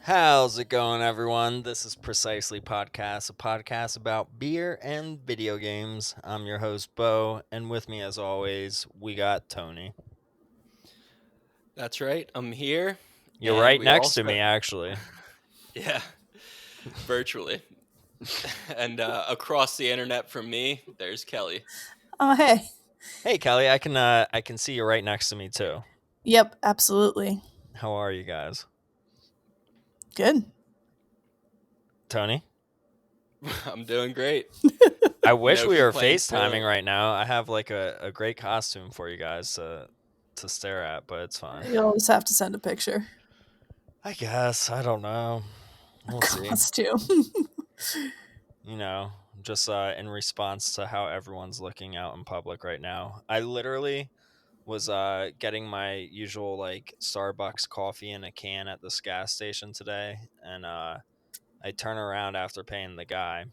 How's it going, everyone? This is Precisely Podcast, a podcast about beer and video games. I'm your host, Bo, and with me, as always, we got Tony. That's right. I'm here, You're and right we next to also me, actually. yeah, virtually. And across the internet from me, there's Kelly. Oh, hey. Hey, Kelly, I can see you right next to me too. Yep, absolutely. How are you guys, Good. Tony? I'm doing great. I wish No we were complaints, FaceTiming really. right now. I have like a great costume for you guys to stare at, but it's fine. You'll just have to send a picture. I guess I don't know. We'll see. Costume. You know, just in response to how everyone's looking out in public right now. I literally was getting my usual like Starbucks coffee in a can at this gas station today, and I turn around after paying the guy,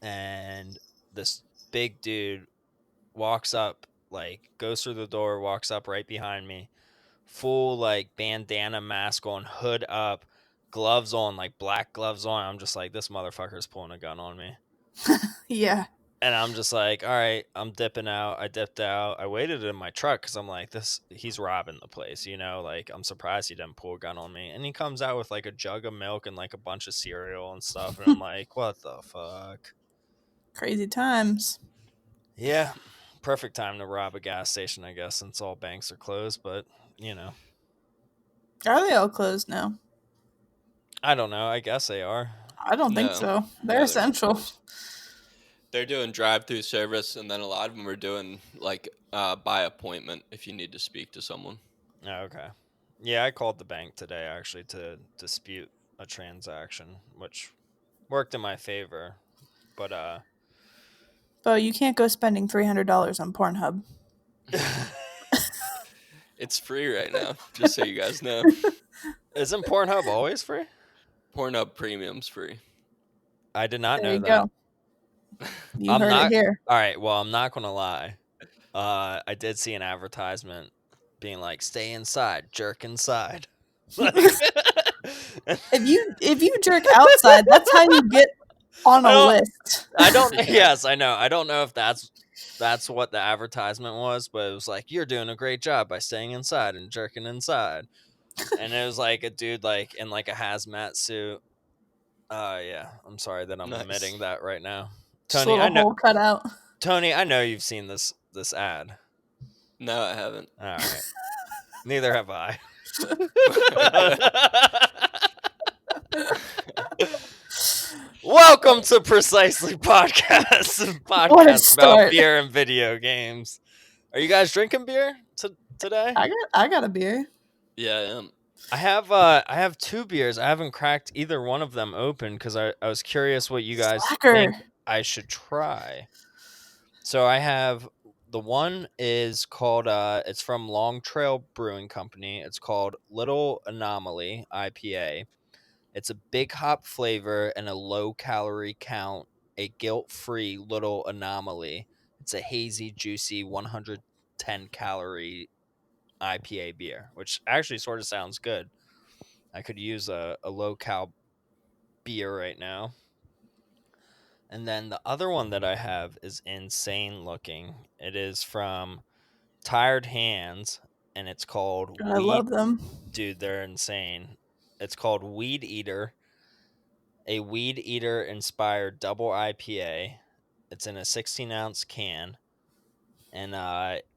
and this big dude walks up, like goes through the door, walks up right behind me, full like bandana mask on, hood up, gloves on, like black gloves on. I'm just like, this motherfucker's pulling a gun on me. Yeah. And I'm just like, all right, I'm dipping out. I dipped out. I waited in my truck because I'm like, he's robbing the place, you know? Like, I'm surprised he didn't pull a gun on me. And he comes out with like a jug of milk and like a bunch of cereal and stuff. And I'm like, what the fuck? Crazy times. Yeah, perfect time to rob a gas station, I guess, since all banks are closed. But, you know, Are they all closed now? I don't know. I guess they are. I don't think No. so. No, They're not essential. closed. They're doing drive-through service, and then a lot of them are doing like by appointment if you need to speak to someone. Oh, okay. Yeah, I called the bank today actually to dispute a transaction, which worked in my favor. But But you can't go spending $300 on Pornhub. It's free right now, just so you guys know. Isn't Pornhub always free? Pornhub Premium's free. I did not There know you that. go. You I'm heard not. it here. All right. Well, I'm not gonna lie. I did see an advertisement being like, "Stay inside, jerk inside." Like, If you jerk outside, that's how you get on I a don't- list. I don't. Yes, I know. I don't know if that's what the advertisement was, but it was like, "You're doing a great job by staying inside and jerking inside." And it was like a dude like in like a hazmat suit. Yeah. I'm sorry that I'm Nice. admitting that right now. Just a Tony, I little know. hole cut out. Tony, I know you've seen this ad. No, I haven't. All right. Neither have I. Welcome to Precisely Podcast, What a podcast about start. beer and video games. Are you guys drinking beer today? I got a beer. Yeah, I am. I have two beers. I haven't cracked either one of them open because I was curious what you guys Slacker. think I should try. So I have the one is called it's from Long Trail Brewing Company. It's called Little Anomaly IPA. It's a big hop flavor and a low calorie count, a guilt-free little anomaly. It's a hazy, juicy 110 calorie IPA beer, which actually sort of sounds good. I could use a low cal beer right now. And then the other one that I have is insane looking. It is from Tired Hands, and it's called I love them. Dude, they're insane. It's called Weed Eater, a Weed Eater inspired double IPA. It's in a 16-ounce can, and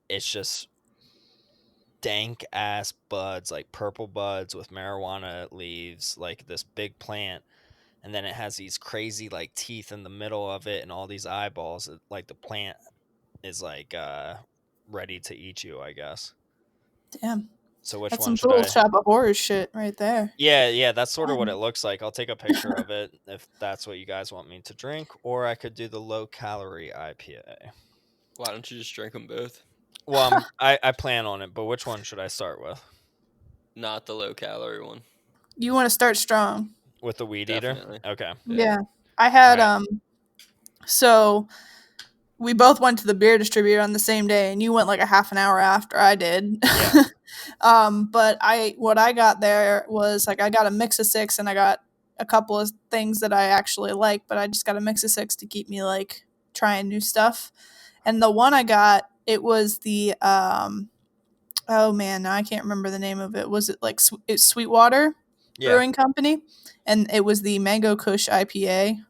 it's just dank ass buds, like purple buds with marijuana leaves, like this big plant. And then it has these crazy like teeth in the middle of it and all these eyeballs. Like the plant is like ready to eat you, I guess. Damn. So which That's one some should Tool I? Shop of Horrors shit right there. Yeah, that's sort of what it looks like. I'll take a picture of it if that's what you guys want me to drink, or I could do the low calorie IPA. Why don't you just drink them both? Well, I plan on it, but which one should I start with? Not the low calorie one. You want to start strong. With the Weed Definitely. Eater? Okay. Yeah. I had Right. so we both went to the beer distributor on the same day, and you went like a half an hour after I did. Yeah. But what I got there was like I got a mix of 6, and I got a couple of things that I actually like, but I just got a mix of 6 to keep me like trying new stuff. And the one I got, it was the oh man, now I can't remember the name of it. Was it like it's Sweetwater Yeah. Brewing Company, and it was the Mango Kush IPA,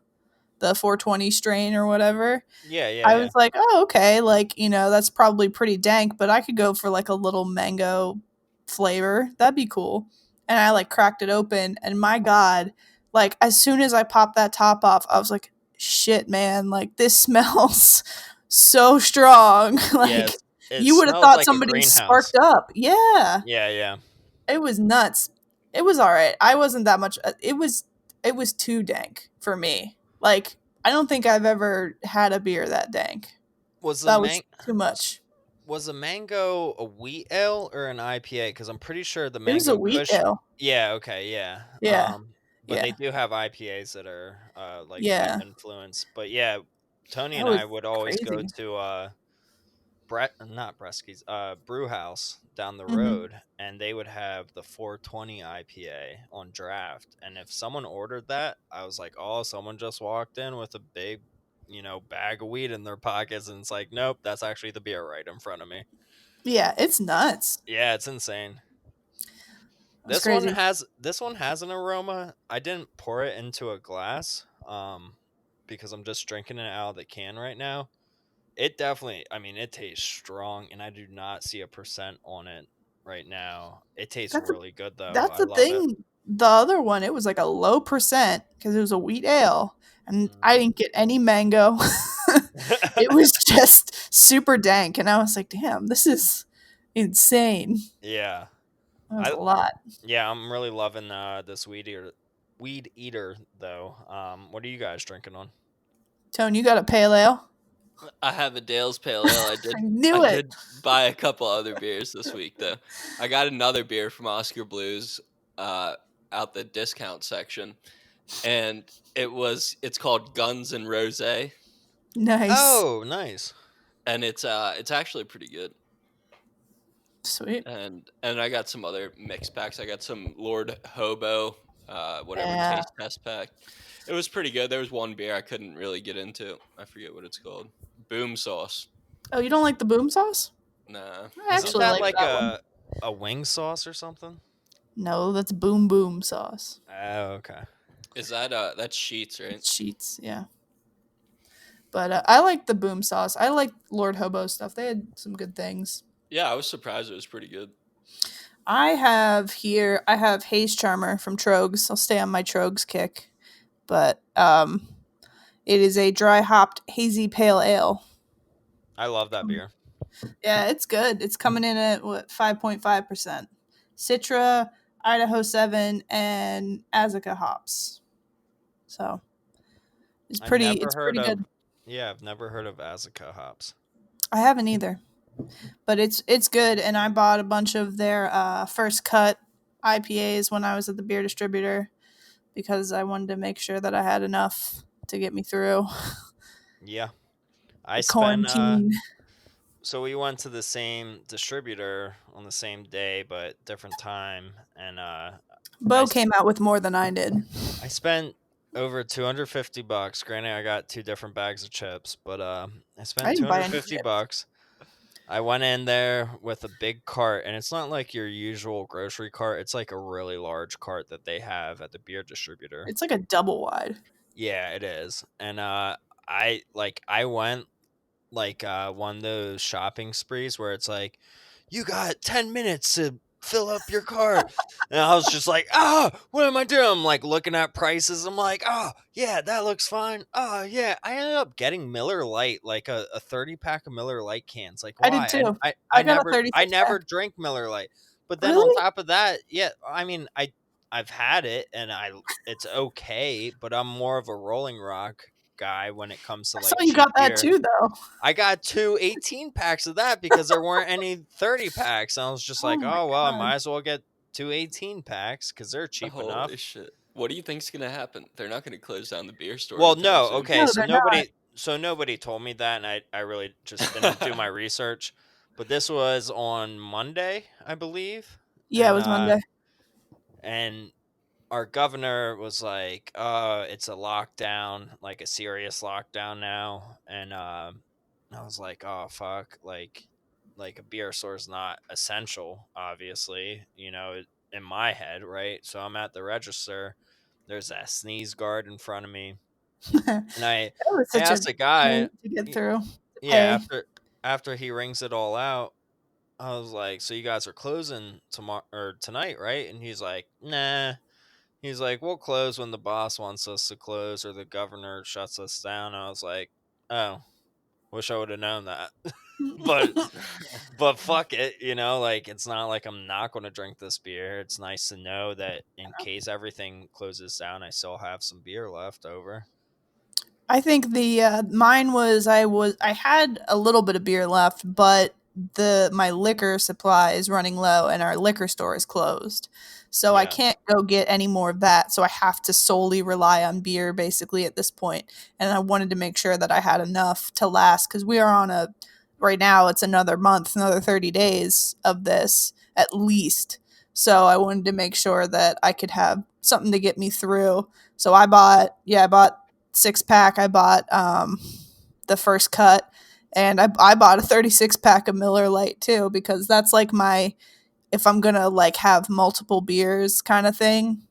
the 420 strain or whatever. Yeah. Yeah. I Yeah. was like, oh, okay, like, that's probably pretty dank, but I could go for like a little mango flavor. That'd be cool. And I like cracked it open, and my God, like as soon as I popped that top off, I was like, shit, man, like this smells so strong. Yeah. Like It you would have smells thought like a somebody greenhouse. sparked up. Yeah. Yeah. Yeah. It was nuts. It was all right. I wasn't that much. It was too dank for me. Like I don't think I've ever had a beer that dank. Was the That was too much. Was the mango a wheat ale or an IPA? Because I'm pretty sure the It was a mango wheat Kush. ale. Yeah. Okay. Yeah. Yeah. But they Yeah. do have IPAs that are like wheat Yeah. influence. But yeah, Tony That and was I would always go crazy. to not Bresky's, Brew House down the Mhm. road, and they would have the 420 IPA on draft. And if someone ordered that, I was like, oh, someone just walked in with a big, bag of weed in their pockets, and it's like, nope, that's actually the beer right in front of me. Yeah, it's nuts. Yeah, it's insane. That's crazy. This one has an aroma. I didn't pour it into a glass, because I'm just drinking it out of the can right now. It definitely, I mean, it tastes strong, and I do not see a percent on it right now. It tastes That's a, really good though. that's I the love it. thing. The other one, it was like a low percent because it was a wheat ale, and I Mhm. didn't get any mango. It was just super dank, and I was like, "Damn, this is insane." Yeah, That was I a lot. yeah, I'm really loving this weed eater though. What are you guys drinking on? Tone, you got a pale ale? I have a Dale's Pale Ale. I I did. I knew it. did buy a couple other beers this week though. I got another beer from Oscar Blues, out the discount section, and it's called Guns and Rose, and Nice. Oh, nice. it's actually pretty good. Sweet. And I got some other mix packs. I got some Lord Hobo, whatever Yeah. taste test pack. It was pretty good. There was one beer I couldn't really get into. I forget what it's called. Boom sauce. Oh, you don't like the boom sauce? Nah, I I Isn't don't actually that think like it. like that one. a wing sauce or something? No, that's boom boom sauce. Oh, okay. Is that's Sheets, right? It's sheets, yeah. But I like the boom sauce. I like Lord Hobo stuff. They had some good things. Yeah, I was surprised it was pretty good. I have Haze Charmer from Trogs. I'll stay on my Trogs kick. But it is a dry hopped hazy pale ale. I love that beer. Yeah, it's good. It's coming in at 5.5%. Citra, Idaho 7, and Azuca hops. So it's I've pretty never it's heard pretty of good. Yeah, I've never heard of Azuca hops. I haven't either. But it's good, and I bought a bunch of their first cut IPAs when I was at the beer distributor because I wanted to make sure that I had enough to get me through Yeah. I the spent quarantine. so we went to the same distributor on the same day but different time, and Bo came out with more than I did. I spent over $250. Granted, I got two different bags of chips, but I I spent didn't buy any 250 chips. bucks. I went in there with a big cart, and it's not like your usual grocery cart. It's like a really large cart that they have at the beer distributor. It's like a double wide. Yeah, it is. And I went like one of those shopping sprees where it's like, you got 10 minutes to fill up your cart. And I was just like, what am I doing? I'm like looking at prices. I'm like, oh, yeah, that looks fine. Oh, yeah. I ended up getting Miller Lite, like a 30 pack of Miller Lite cans. Like, I did why? And too. I got a I 36 never pack. drank Miller Lite. But then on Really? top of that, yeah, I mean, I've had it and it's okay, but I'm more of a Rolling Rock guy when it comes to I saw like you cheap got that beer. too, though. I got two 18 packs of that because there weren't any 30 packs. And I was just Oh like, my oh, well, I god. might as well get two 18 packs because they're cheap enough. Holy shit! What do you think's gonna happen? They're not gonna close down the beer store Well, anytime no, soon. okay. No, So they're not. so nobody told me that, and I really just didn't do my research. But this was on Monday, I believe, Yeah, it and was Monday. and our governor was like, it's a lockdown, like a serious lockdown now." And I was like, "Oh fuck!" Like a beer store is not essential, obviously, in my head, right? So I'm at the register. There's that sneeze guard in front of me, That and I was I such a asked the guy, pain to get y- through. yeah, Hey. after he rings it all out, I was like, "So you guys are closing tomorrow or tonight, right?" And he's like, "Nah." He's like, "We'll close when the boss wants us to close or the governor shuts us down." I was like, "Oh, wish I would have known that." but but fuck it, like it's not like I'm not going to drink this beer. It's nice to know that in case everything closes down, I still have some beer left over. I think the mine was I had a little bit of beer left, but the my liquor supply is running low and our liquor store is closed. So I Yeah. can't go get any more of that. So I have to solely rely on beer basically at this point. And I wanted to make sure that I had enough to last because we are on a right now it's another month, another 30 days of this at least. So I wanted to make sure that I could have something to get me through. So I bought 6 pack. I bought the first cut, and I bought a 36 pack of Miller Lite too because that's like my if I'm gonna like have multiple beers kind of thing.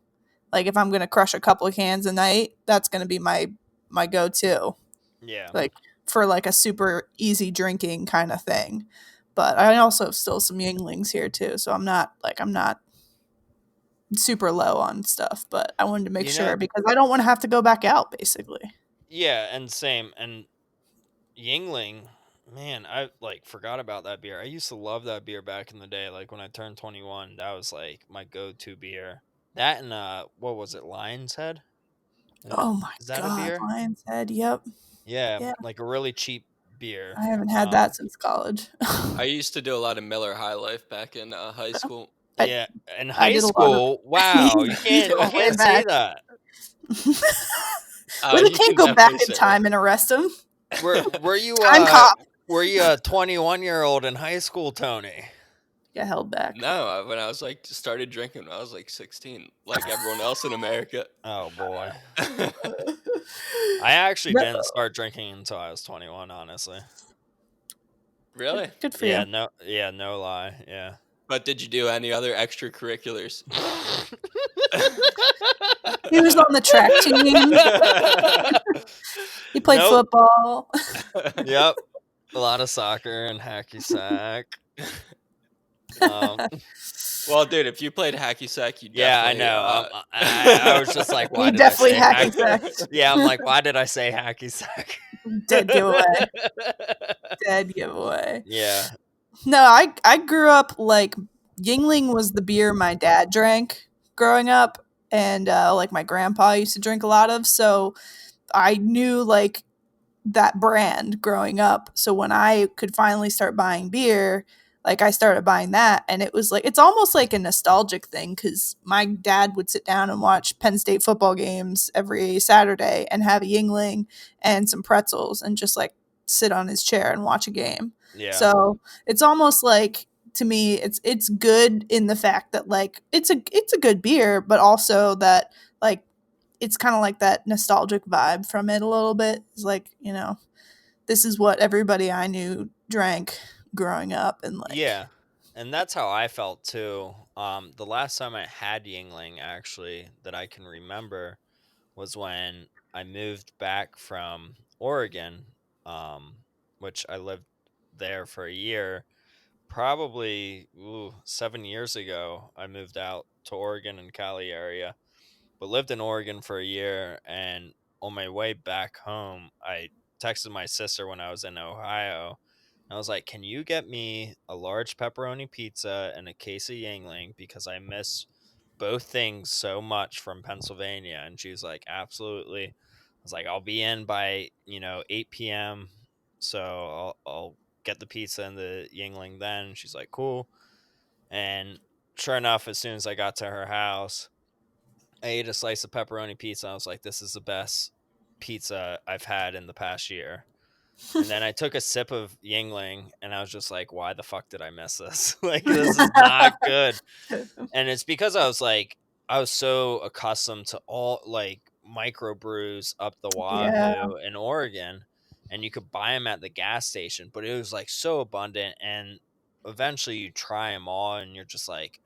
Like if I'm gonna crush a couple of cans a night, that's gonna be my go to. Yeah. Like for like a super easy drinking kind of thing. But I also have still some Yinglings here too, so I'm not super low on stuff. But I wanted to make You know, sure because I don't want to have to go back out basically. yeah, and same. And Yingling, man, I like forgot about that beer. I used to love that beer back in the day. Like when I turned 21, that was like my go-to beer. That and what was it, Lion's Head? Oh my Is that a god, beer? Lion's Head. Yep. Yeah, Yeah. like a really cheap beer. I haven't had that since college. I used to do a lot of Miller High Life back in high school. I Yeah, in I high did a lot of school. Wow, you he's can't you going way can't say back. that. Well, they You can't can go back definitely in say time and arrest him. Were you Time cop. were you a 21-year-old in high school, Tony? Got held back. no. When I was like started drinking when I was like 16, like everyone else in America. Oh boy. I actually No, didn't start drinking until I was 21, honestly. Really? good for Yeah, you. no lie. Yeah. But did you do any other extracurriculars? He was on the track team. He played Nope. football. Yep. A lot of soccer and hacky sack. Um, Well, dude, if you played hacky sack, you yeah, I definitely. know. I was just like, why He did I definitely say hacky hacky? sacked. Yeah, I'm like, why did I say hacky sack? Dead giveaway. Dead giveaway. Yeah. No, I grew up like Yingling was the beer my dad drank growing up, and like my grandpa used to drink a lot of. So I knew like that brand growing up. So when I could finally start buying beer, like I started buying that, and it was like it's almost like a nostalgic thing because my dad would sit down and watch Penn State football games every Saturday and have a Yingling and some pretzels and just like sit on his chair and watch a game. Yeah. So it's almost like to me it's good in the fact that like it's a good beer, but also that like it's kind of like that nostalgic vibe from it a little bit. It's like, this is what everybody I knew drank growing up and like Yeah. And that's how I felt too. The last time I had Yingling actually that I can remember was when I moved back from Oregon, um, which I lived there for a year. Probably 7 years ago, I moved out to Oregon and Cali area, but lived in Oregon for a year. And on my way back home, I texted my sister when I was in Ohio. I was like, "Can you get me a large pepperoni pizza and a case of Yingling because I miss both things so much from Pennsylvania?" And she was like, "Absolutely." I was like, "I'll be in by 8 p.m. So I'll get the pizza and the Yingling then." She's like, "Cool." And sure enough, as soon as I got to her house, I ate a slice of pepperoni pizza. I was like, "This is the best. pizza I've had in the past year. And then I took a sip of Yingling and I was just like, why the fuck did I miss this? Like, this is not good. And it's because I was so accustomed to all like microbrews up the Yeah. wazoo in Oregon, and you could buy them at the gas station, but it was like so abundant. And eventually you try them all and you're just like,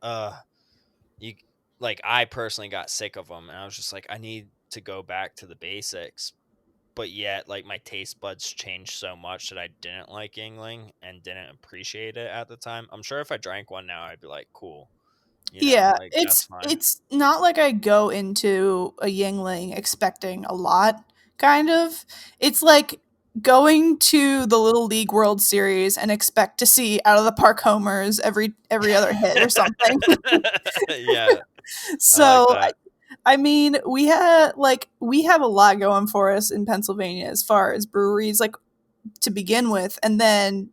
you like, I personally got sick of them and I was just like, I need to go back to the basics. But yet, like, my taste buds changed so much that I didn't like Yingling and didn't appreciate it at the time. I'm sure if I drank one now, I'd be like, cool, Yeah, like, that's fine. it's not like I go into a Yingling expecting a lot, kind of. It's like going to the Little League World Series and expect to see out of the park homers every other hit or something. Yeah, I like So that. I mean, we have a lot going for us in Pennsylvania as far as breweries, like, to begin with, and then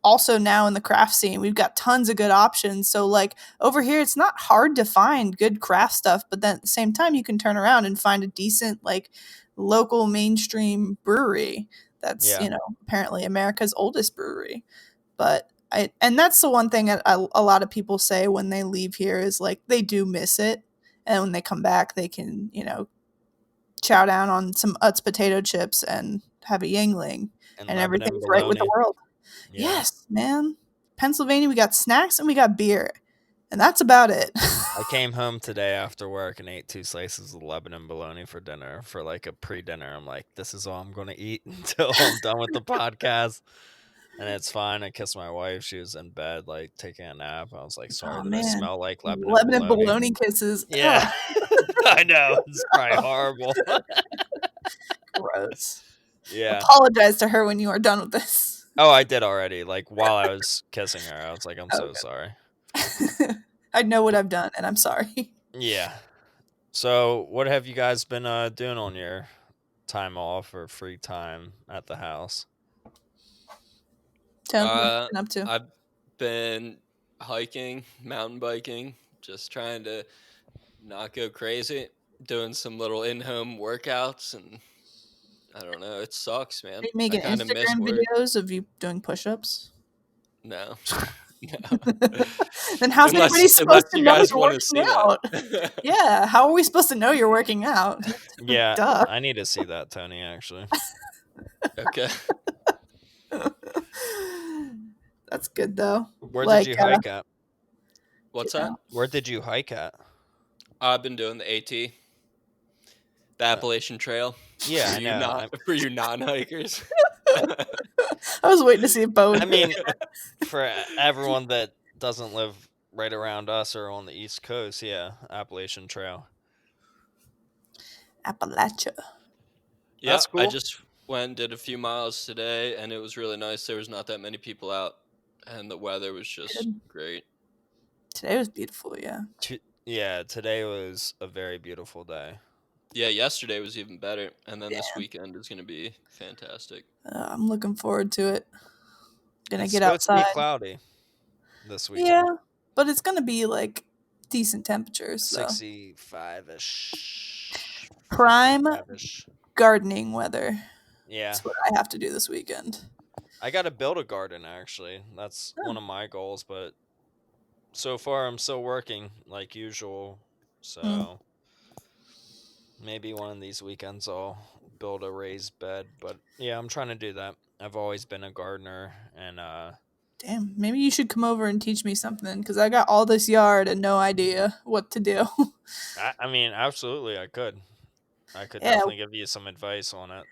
also now in the craft scene, we've got tons of good options. So like over here, it's not hard to find good craft stuff, but then at the same time, you can turn around and find a decent like local mainstream brewery that's Yeah, apparently America's oldest brewery. But and that's the one thing that a lot of people say when they leave here is like they do miss it, and when they come back, they can chow down on some Utz potato chips and have a Yingling, and and Lebanon everything's right with the bologna. world. Yeah, Yes, man. Pennsylvania, we got snacks and we got beer, and that's about it. I came home today after work and ate 2 slices of Lebanon bologna for dinner, for like a pre-dinner. I'm like, this is all I'm gonna eat until I'm done with the podcast. And it's fine. I kissed my wife. She was in bed, like taking a nap. I was like, sorry Oh that I man, smell like Lebanon Lebanon bologna. bologna kisses. Yeah, Ugh, I know. It's probably horrible. gross. Yeah. Apologize to her when you are done with this. Oh, I did already. Like, while I was kissing her, I was like, I'm Oh, so sorry. I know what I've done, and I'm sorry. Yeah. So, what have you guys been doing on your time off or free time at the house? Tony, what have you been up to? I've been hiking, mountain biking, just trying to not go crazy, doing some little in-home workouts, and I don't know, it sucks, Are man. you I making kind of miss Instagram work. videos of you doing push-ups? No. No. Then how's anybody Unless supposed to you know guys you're want to working see that. out? Yeah, how are we supposed to know you're working out? Yeah, Duh. I need to see that, Tony, actually. Okay. That's good though. Where did Like, you hike at? What's you that? know, Where did you hike at? I've been doing the AT, the Appalachian Trail. Yeah, For I you know. for you non-hikers. I was waiting to see if Bo would I mean, for everyone that doesn't live right around us or on the East Coast, yeah, Appalachian Trail. Appalachia. Yeah, That's I cool. just went and did a few miles today, and it was really nice. There was not that many people out, and the weather was just Good. great. Today was beautiful, yeah. Yeah, today was a very beautiful day. Yeah, yesterday was even better, and then this Yeah. weekend is going to be fantastic. I'm looking forward to it. Gonna It's get supposed to be outside. cloudy this weekend. Yeah, but it's gonna be like decent temperatures though. 65-ish. Prime 55-ish. gardening weather. Yeah. That's what I have to do this weekend. I got to build a garden, actually. That's one of my goals, but so far I'm still working like usual. So maybe one of these weekends I'll build a raised bed. But yeah, I'm trying to do that. I've always been a gardener, and Damn, maybe you should come over and teach me something because I got all this yard and no idea what to do. I mean, absolutely, I could Yeah, definitely give you some advice on it.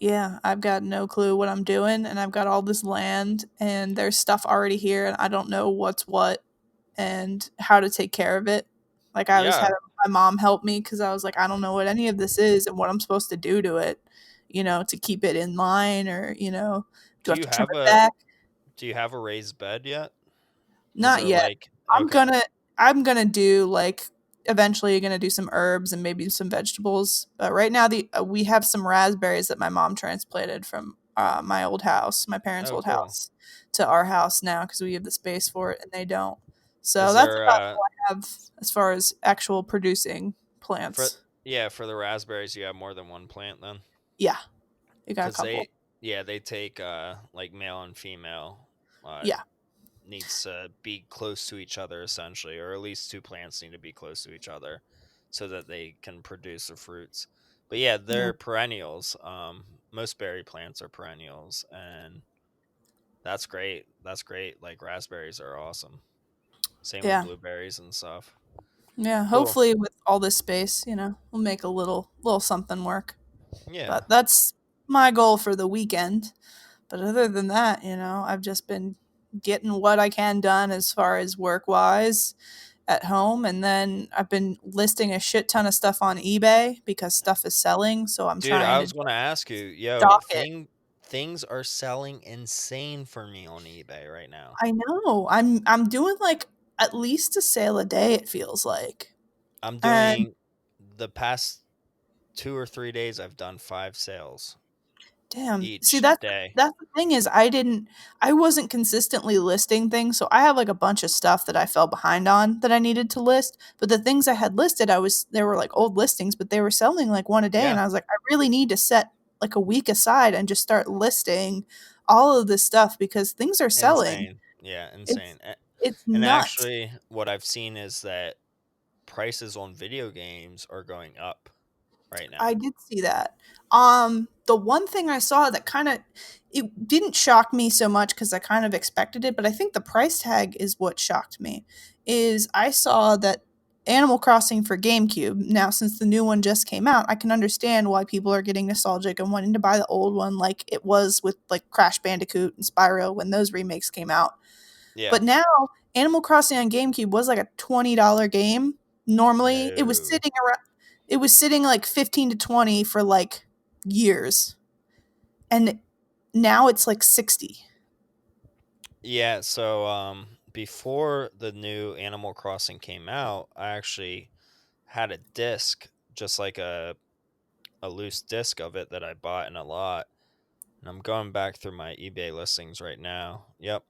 yeah, I've got no clue what I'm doing, and I've got all this land, and there's stuff already here, and I don't know what's what and how to take care of it. Like, I was Yeah. having my mom help me because I was like, I don't know what any of this is and what I'm supposed to do to it, to keep it in line, or, do I have to trim it back? Do you have a raised bed yet? Is Not there yet. like I'm okay? gonna do like eventually gonna do some herbs and maybe some vegetables. But right now we have some raspberries that my mom transplanted from my old house, my parents' Oh, old cool. house, to our house now because we have the space for it and they don't. So Is that's there about all I have as far as actual producing for plants. Yeah, for the raspberries, you have more than one plant then, Yeah, you got a because couple. they take like male and female. Uh, Yeah, needs to be close to each other essentially, or at least two plants need to be close to each other, so that they can produce the fruits. But yeah, yeah, they're perennials. Most berry plants are perennials, and that's great. That's great. Like raspberries are awesome. Same with yeah, blueberries and stuff. yeah. Cool. Hopefully, with all this space, we'll make a little something work. Yeah. But that's my goal for the weekend. But other than that, I've just been getting what I can done as far as work wise at home. And then I've been listing a shit ton of stuff on eBay because stuff is selling. So I'm Dude, trying I to was going to ask you, yo, stock it. things are selling insane for me on eBay right now. I know. I'm doing like at least a sale a day, it feels like. I'm And doing the past 2 or 3 days, I've done 5 sales damn. See, each that's day. that's the thing is I wasn't consistently listing things, so I have like a bunch of stuff that I fell behind on that I needed to list. But the things I had listed, they were like old listings, but they were selling like one a day, and Yeah, I was like, I really need to set like a week aside and just start listing all of this stuff because things are selling. insane. Yeah, It's insane. it's And nuts. actually, what I've seen is that prices on video games are going up right I now. did see that. The one thing I saw that kind of it didn't shock me so much because I kind of expected it, but I think the price tag is what shocked me. Is I saw that Animal Crossing for GameCube. Now, since the new one just came out, I can understand why people are getting nostalgic and wanting to buy the old one, like it was with like Crash Bandicoot and Spyro when those remakes came out. Yeah. But now Animal Crossing on GameCube was like a $20 game. Normally, No. it was sitting like 15 to 20 for like years. And now it's like 60. Yeah, so before the new Animal Crossing came out, I actually had a disc, just like a loose disc of it that I bought in a lot. And I'm going back through my eBay listings right now. Yep.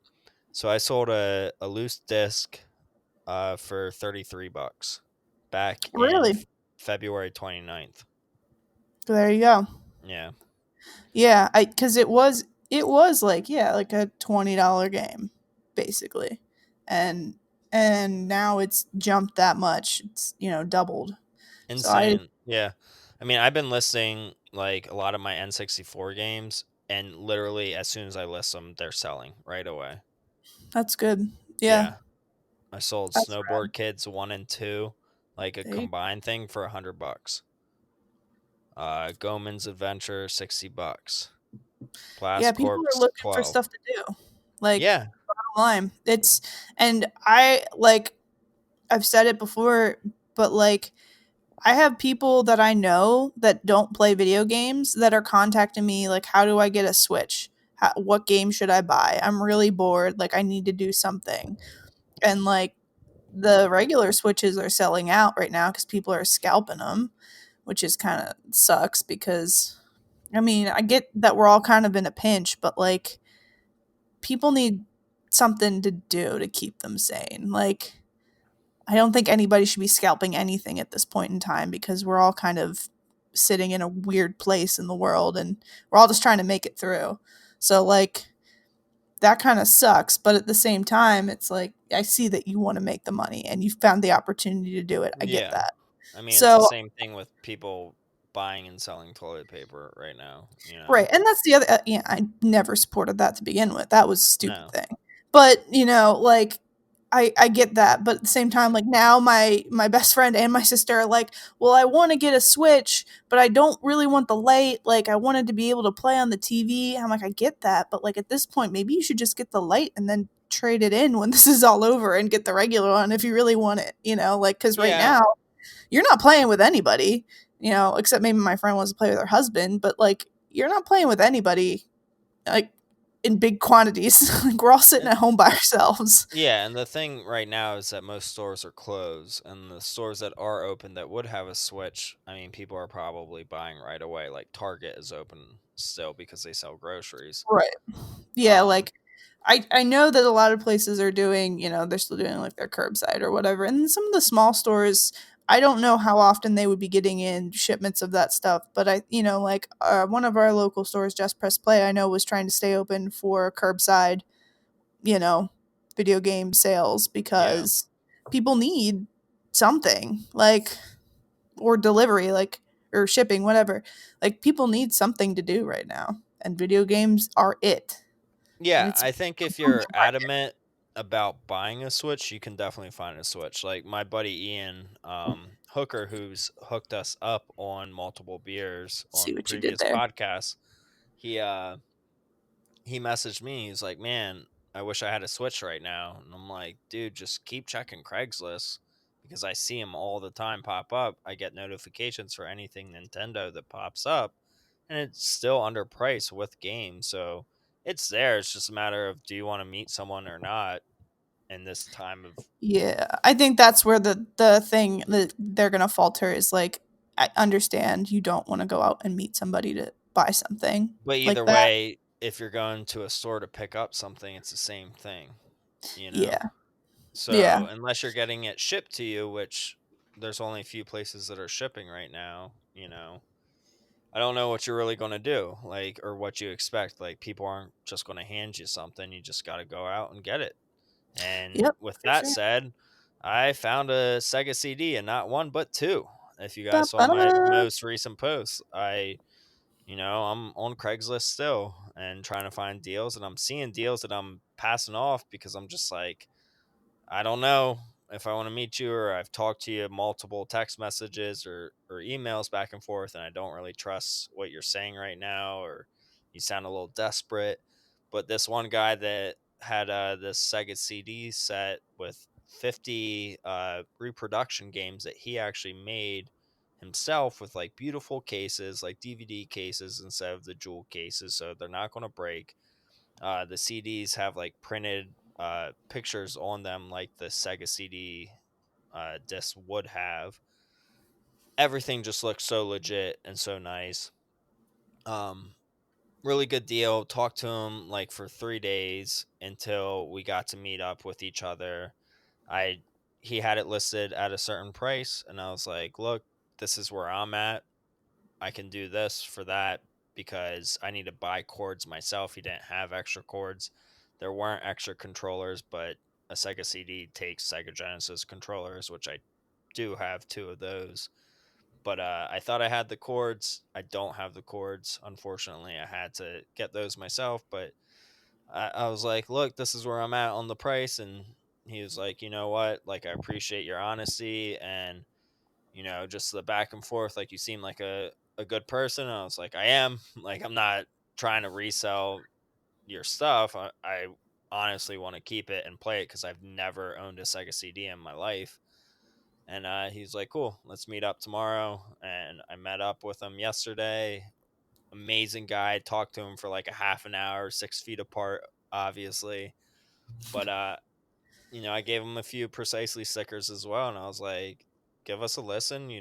So I sold a loose disc for $33 back in Really? February 29th. There you go. Yeah. Yeah, I cuz it was like like a $20 game basically. And and now it's jumped that much. It's, doubled. So I Insane. Yeah. I mean, I've been listing like a lot of my N64 games, and literally as soon as I list them, they're selling right away. That's good. Yeah, Yeah. I sold that's Snowboard Kids 1 and 2, like a there you combined thing for $100. Goemon's Adventure, $60. Yeah, Blast people are Corpse, looking for 12. stuff to do. Like, Yeah. bottom line. And I've said it before, but like, I have people that I know that don't play video games that are contacting me, like, how do I get a Switch? What game should I buy? I'm really bored. Like, I need to do something. And like, the regular Switches are selling out right now because people are scalping them, which is kind of sucks because, I mean, I get that we're all kind of in a pinch, but like, people need something to do to keep them sane. Like, I don't think anybody should be scalping anything at this point in time because we're all kind of sitting in a weird place in the world and we're all just trying to make it through. So, like, that kind of sucks. But at the same time, it's like, I see that you want to make the money and you found the opportunity to do it. I get Yeah. that. I mean, it's the So, same thing with people buying and selling toilet paper right now, you know? right, and that's the other yeah, I never supported that to begin with, that was a stupid No. thing. But, like, I get that, but at the same time, like, now my best friend and my sister are like, "Well, I wanna get a Switch, but I don't really want the Lite, like, I wanted to be able to play on the TV." I'm like, "I get that, but, like, at this point, maybe you should just get the Lite and then trade it in when this is all over and get the regular one if you really want it," like, because right Yeah. now you're not playing with anybody, except maybe my friend wants to play with her husband, but like you're not playing with anybody like in big quantities. Like we're all sitting And at home by ourselves. yeah, and the thing right now is that most stores are closed, and the stores that are open that would have a Switch, I mean, people are probably buying right away. Like Target is open still because they sell groceries. Right. Yeah, Um, like I know that a lot of places are doing, they're still doing like their curbside or whatever. And some of the small stores I don't know how often they would be getting in shipments of that stuff, but like one of our local stores, Just Press Play, I know was trying to stay open for curbside, you know, video game sales Yeah. because people need something like, or delivery, like, or shipping, whatever. Like, people need something to do right now, and video games are it. And Yeah, it's I think if you're booming right adamant about buying a Switch, you can definitely find a Switch. Like my buddy Ian Hooker, who's hooked us up on multiple beers See on what you did previous there. podcasts, he uh he messaged me. He's like, "Man, I wish I had a Switch right now." And I'm like, "Dude, just keep checking Craigslist because I see them all the time pop up. I get notifications for anything Nintendo that pops up, and it's still underpriced with games. So it's there. It's just a matter of do you want to meet someone or not in this time of." Yeah, I think that's where the thing that they're gonna falter is like, I understand you don't want to go out and meet somebody to buy something But like either that. way, if you're going to a store to pick up something, it's the same thing, you know? Yeah, So yeah, unless you're getting it shipped to you, which there's only a few places that are shipping right now, I don't know what you're really going to do, like, or what you expect. Like, people aren't just going to hand you something. You just got to go out and get it. And yep, with for that sure. said, I found a Sega CD and not one, but two. If you guys saw my Ba-ba-da. most recent post, I'm on Craigslist still and trying to find deals, and I'm seeing deals that I'm passing off because I'm just like, I don't know if I want to meet you, or I've talked to you multiple text messages or emails back and forth, and I don't really trust what you're saying right now, or you sound a little desperate. But this one guy that had this Sega CD set with 50 reproduction games that he actually made himself with like beautiful cases, like DVD cases instead of the jewel cases, so they're not going to break. The CDs have like printed pictures on them, like the Sega CD disc would have. Everything just looks so legit and so nice. Um, Really good deal. Talked to him like for 3 days until we got to meet up with each other. I He had it listed at a certain price, and I was like, "Look, this is where I'm at. I can do this for that because I need to buy cords myself." He didn't have extra cords. There weren't extra controllers, but a Sega CD takes Sega Genesis controllers, which I do have two of those. But I thought I had the cords. I don't have the cords. Unfortunately, I had to get those myself. But I was like, look, this is where I'm at on the price. And he was like, you know what? Like, I appreciate your honesty and just the back and forth. Like, you seem like a good person. And I was like, I am. Like, I'm not trying to resell your stuff. I honestly want to keep it and play it because I've never owned a Sega CD in my life. And he's like, cool, let's meet up tomorrow. And I met up with him yesterday. Amazing guy. Talked to him for like a half an hour, 6 feet apart, obviously. But I gave him a few precisely stickers as well, and I was like, give us a listen,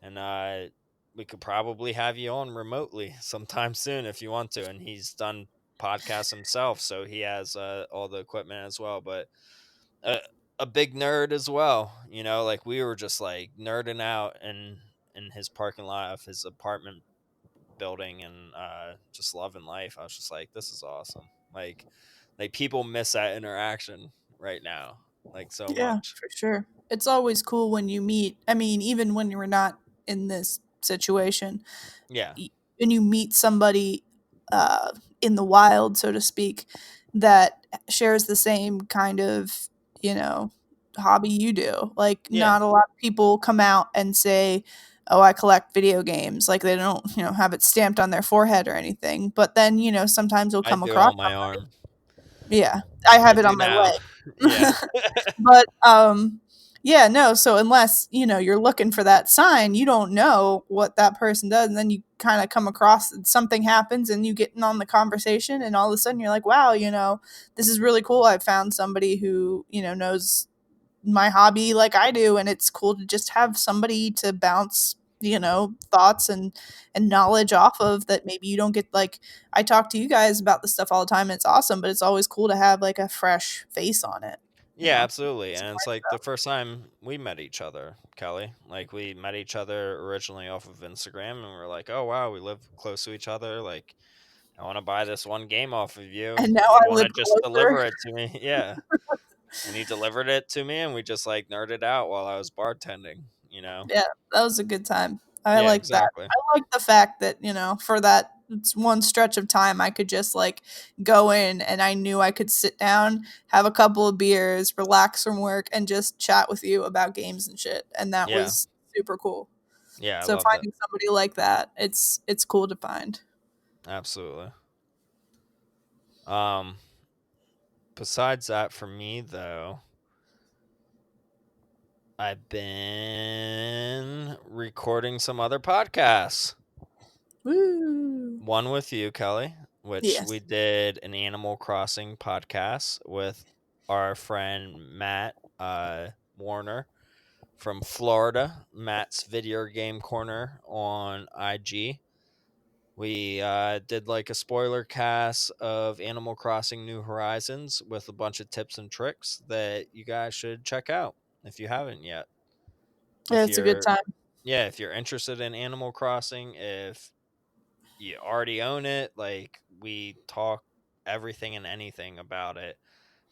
and we could probably have you on remotely sometime soon if you want to. And he's done podcasts himself, so he has all the equipment as well. But a, a big nerd as well, like we were just like nerding out in his parking lot of his apartment building and just loving life. I was just like, this is awesome. Like people miss that interaction right now, like so Yeah, much. for sure. It's always cool when you meet. I mean, even when you were not in this situation, Yeah, and you meet somebody uh, in the wild, so to speak, that shares the same kind of, you know, hobby you do. Like, yeah, not a lot of people come out and say, "Oh, I collect video games." Like, they don't, have it stamped on their forehead or anything. But then, sometimes you'll I come do across on my somebody. arm. Yeah, I I have it do on my now. Yeah. leg. But yeah, no, so unless, you're looking for that sign, you don't know what that person does, and then you kind of come across something happens and you get in on the conversation, and all of a sudden you're like, wow, this is really cool. I found somebody who, knows my hobby like I do, and it's cool to just have somebody to bounce, thoughts and knowledge off of that maybe you don't get. Like, I talk to you guys about this stuff all the time, and it's awesome, but it's always cool to have like a fresh face on it. you Yeah, know, absolutely. some And it's more like the stuff. first time we met each other, Kelly. Like we met each other originally off of Instagram and we're like, "Oh wow, we live close to each other. Like I want to buy this one game off of you. And now Do you I want live to just closer. deliver it to me?" Yeah. And he delivered it to me and we just like nerded out while I was bartending, you know. Yeah, that was a good time. I Yeah, like that. exactly. I like the fact that, for that one stretch of time, I could just like go in and I knew I could sit down, have a couple of beers, relax from work, and just chat with you about games and shit. And that Yeah. was super cool. Yeah, I So loved it. finding somebody like that, it's cool to find. Absolutely. Um Besides that for me though, I've been recording some other podcasts. Woo! One with you, Kelly, which we Yes. did an Animal Crossing podcast with our friend Matt Warner from Florida. Matt's Video Game Corner on IG. We did like a spoiler cast of Animal Crossing New Horizons with a bunch of tips and tricks that you guys should check out if you haven't yet. Yeah, If it's a good you're time. Yeah, if you're interested in Animal Crossing, if you already own it, like we talk everything and anything about it.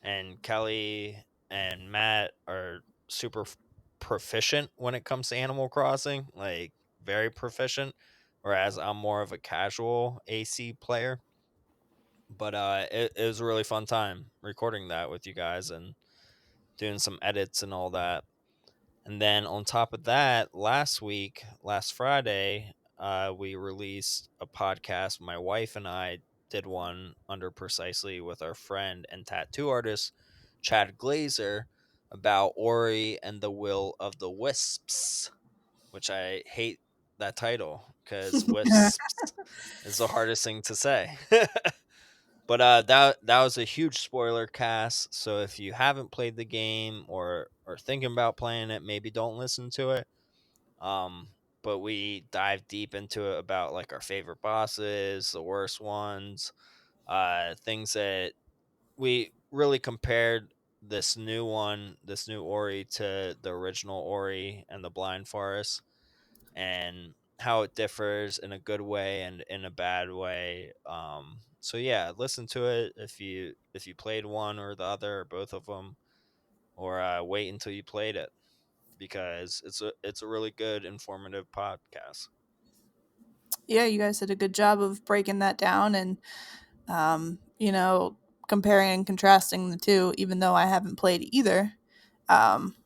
And Kelly and Matt are super proficient when it comes to Animal Crossing, like very proficient, whereas I'm more of a casual AC player. But it was a really fun time recording that with you guys and doing some edits and all that. And then on top of that, last Friday, we released a podcast. My wife and I did one under Precisely with our friend and tattoo artist, Chad Glazer, about Ori and the Will of the Wisps, which I hate that title because wisps is the hardest thing to say. But that was a huge spoiler cast. So if you haven't played the game or are thinking about playing it, maybe don't listen to it. Um, but we dive deep into it about like our favorite bosses, the worst ones, things that we really compared this new Ori to the original Ori and the Blind Forest, and how it differs in a good way and in a bad way. So yeah, listen to it if you played one or the other or both of them, or wait until you played it because it's a really good informative podcast. Yeah, you guys did a good job of breaking that down and comparing and contrasting the two, even though I haven't played either. Um,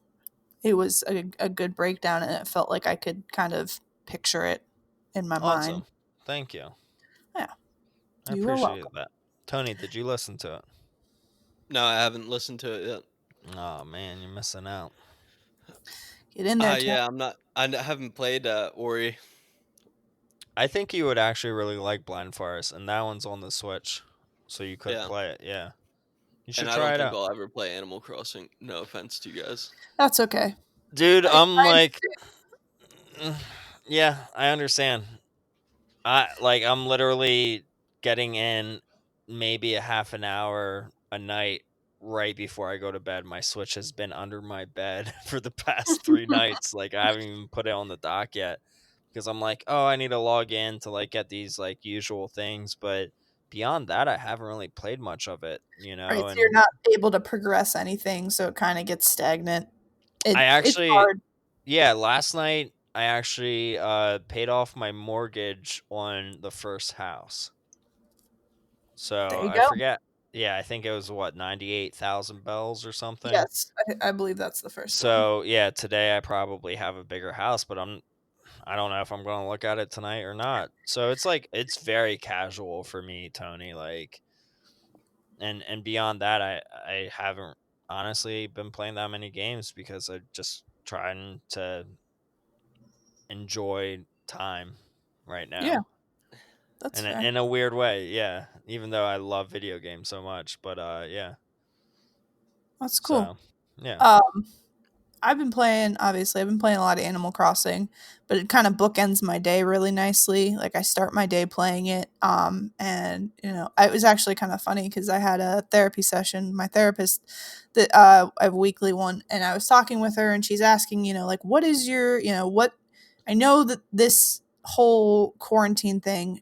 it was a good breakdown, and it felt like I could kind of picture it in my mind. Awesome, thank you. Yeah, I you are appreciate welcome. that. Tony, did you listen to it? No, I haven't listened to it yet. Oh man, you're missing out. Get in there, Tony. Yeah, I'm not. Haven't played Ori. I think you would actually really like Blind Forest, and that one's on the Switch, so you could Yeah, play it. Yeah, you and should I try don't it think out, I'll ever play Animal Crossing. No offense to you guys. That's okay. dude. I'm I like, yeah, I understand. I'm literally getting in maybe a half an hour a night right before I go to bed. My Switch has been under my bed for the past 3 nights. Like I haven't even put it on the dock yet because I'm like, oh, I need to log in to like get these like usual things, but beyond that, I haven't really played much of it, right, so you're and not able to progress anything, so it kind of gets stagnant. I It's actually, hard. yeah, last night I actually paid off my mortgage on the first house. There So you I go. forget. Yeah, I think it was what 98,000 bells or something. Yes, I believe that's the first one. So yeah, today I probably have a bigger house, but I don't know if I'm going to look at it tonight or not. So it's like it's very casual for me, Tony. Like, and beyond that, I haven't honestly been playing that many games because I'm just trying to enjoy time right Yeah, now. that's And fair. in a weird way, yeah. Even though I love video games so much, but yeah. That's cool. So yeah. Um, I've been playing a lot of Animal Crossing, but it kind of bookends my day really nicely. Like I start my day playing it, and it was actually kind of funny because I had a therapy session. My therapist, that I have a weekly one, and I was talking with her, and she's asking, like, what is your, what? I know that this whole quarantine thing,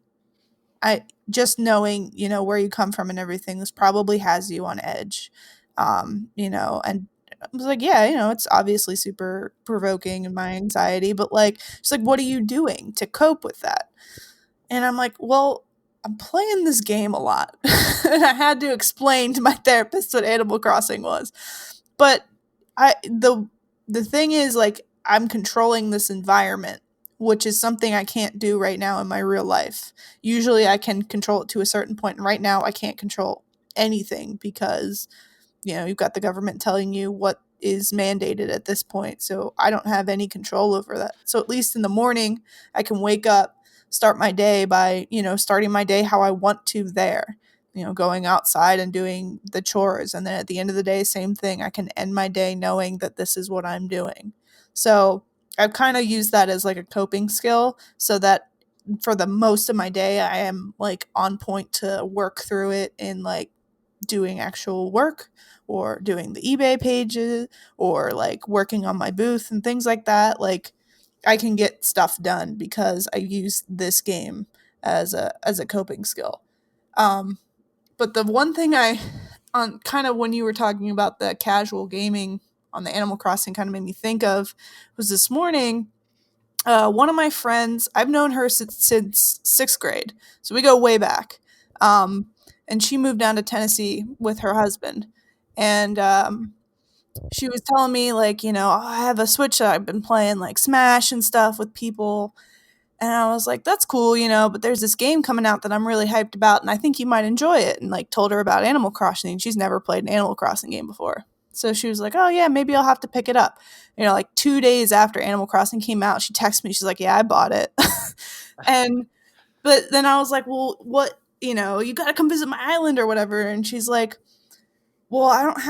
I just knowing, where you come from and everything, this probably has you on edge. And I was like, yeah, it's obviously super provoking and my anxiety, but like, she's like, what are you doing to cope with that? And I'm like, well, I'm playing this game a lot. And I had to explain to my therapist what Animal Crossing was. But the thing is, like, I'm controlling this environment, which is something I can't do right now in my real life. Usually I can control it to a certain point, and right now I can't control anything because you've got the government telling you what is mandated at this point. So I don't have any control over that. So at least in the morning, I can wake up, start my day by, starting my day how I want to there, going outside and doing the chores. And then at the end of the day, same thing. I can end my day knowing that this is what I'm doing. So I've kind of used that as like a coping skill so that for the most of my day, I am like on point to work through it in like doing actual work or doing the eBay pages or like working on my booth and things like that. Like I can get stuff done because I use this game as a coping skill. Um, but the one thing I on kind of when you were talking about the casual gaming on the Animal Crossing kind of made me think of was this morning. One of my friends, I've known her since sixth grade, so we go way back. Um, and she moved down to Tennessee with her husband, and she was telling me like, "Oh, I have a Switch that I've been playing like Smash and stuff with people." And I was like, that's cool, but there's this game coming out that I'm really hyped about and I think you might enjoy it. And like told her about Animal Crossing. And she's never played an Animal Crossing game before. So she was like, oh yeah, maybe I'll have to pick it up. Like 2 days after Animal Crossing came out, she texted me. She's like, yeah, I bought it. and, but then I was like, well, what, you got to come visit my island or whatever. And she's like, well, I don't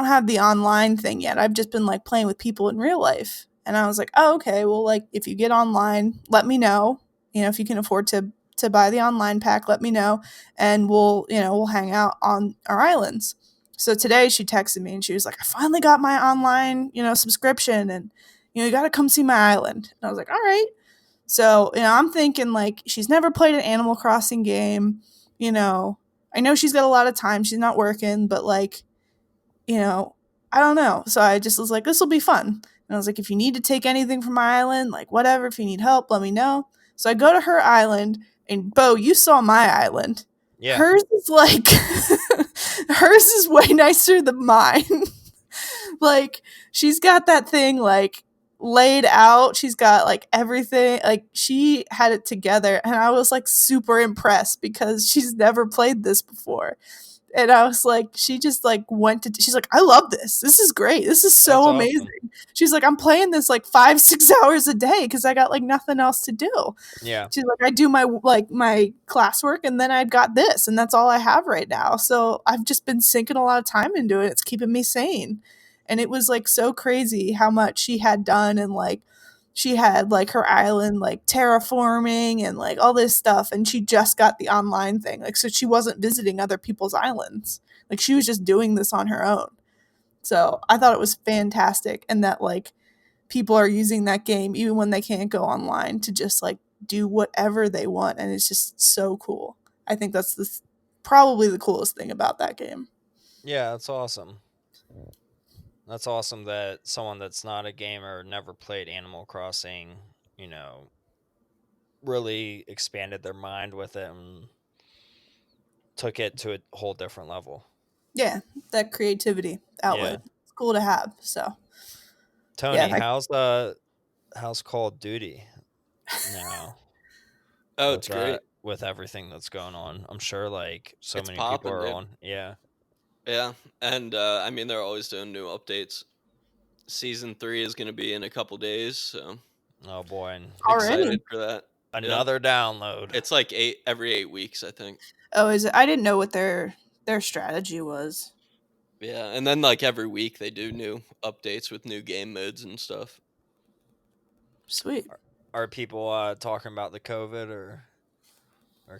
have the online thing yet. I've just been like playing with people in real life. And I was like, oh, okay. Well, like if you get online, let me know. If you can afford to buy the online pack, let me know, and we'll hang out on our islands. So today she texted me and she was like, I finally got my online, subscription, and you got to come see my island. And I was like, all right. So, I'm thinking like she's never played an Animal Crossing game, you know. I know she's got a lot of time. She's not working, but like, you know, I don't know. So I just was like, this will be fun. And I was like, if you need to take anything from my island, like whatever, if you need help, let me know. So I go to her island, and Bo, you saw my island. Yeah. Hers is like, hers is way nicer than mine. Like, she's got that thing like laid out. She's got like everything. Like, she had it together, and I was like super impressed because she's never played this before. And I was like, she just like she's like, I love this. This is great. This is so That's amazing. awesome. She's like, I'm playing this like 5-6 hours a day because I got like nothing else to do. Yeah. She's like, I do my classwork, and then I've got this, and that's all I have right now. So I've just been sinking a lot of time into it. It's keeping me sane. And it was like so crazy how much she had done, and like she had like her island like terraforming and like all this stuff, and she just got the online thing, like, so she wasn't visiting other people's islands, like she was just doing this on her own. So I thought it was fantastic, and that like people are using that game even when they can't go online to just like do whatever they want, and it's just so cool. I think that's probably the coolest thing about that game. Yeah, that's awesome. That's awesome that someone that's not a gamer, never played Animal Crossing, really expanded their mind with it and took it to a whole different level. Yeah, that creativity outlet. Yeah. It's cool to have. So Tony, yeah, how's Call of Duty now Oh, it's with great. with everything that's going on? I'm sure like so It's many people popping, are dude. on. Yeah. Yeah, and I mean they're always doing new updates. Season 3 is going to be in a couple days, so Oh boy, and already. excited for that. Yeah, another download. it's like every 8 weeks, I think. Oh, is it? I didn't know what their strategy was. Yeah, and then like every week they do new updates with new game modes and stuff. Sweet. Are people talking about the COVID or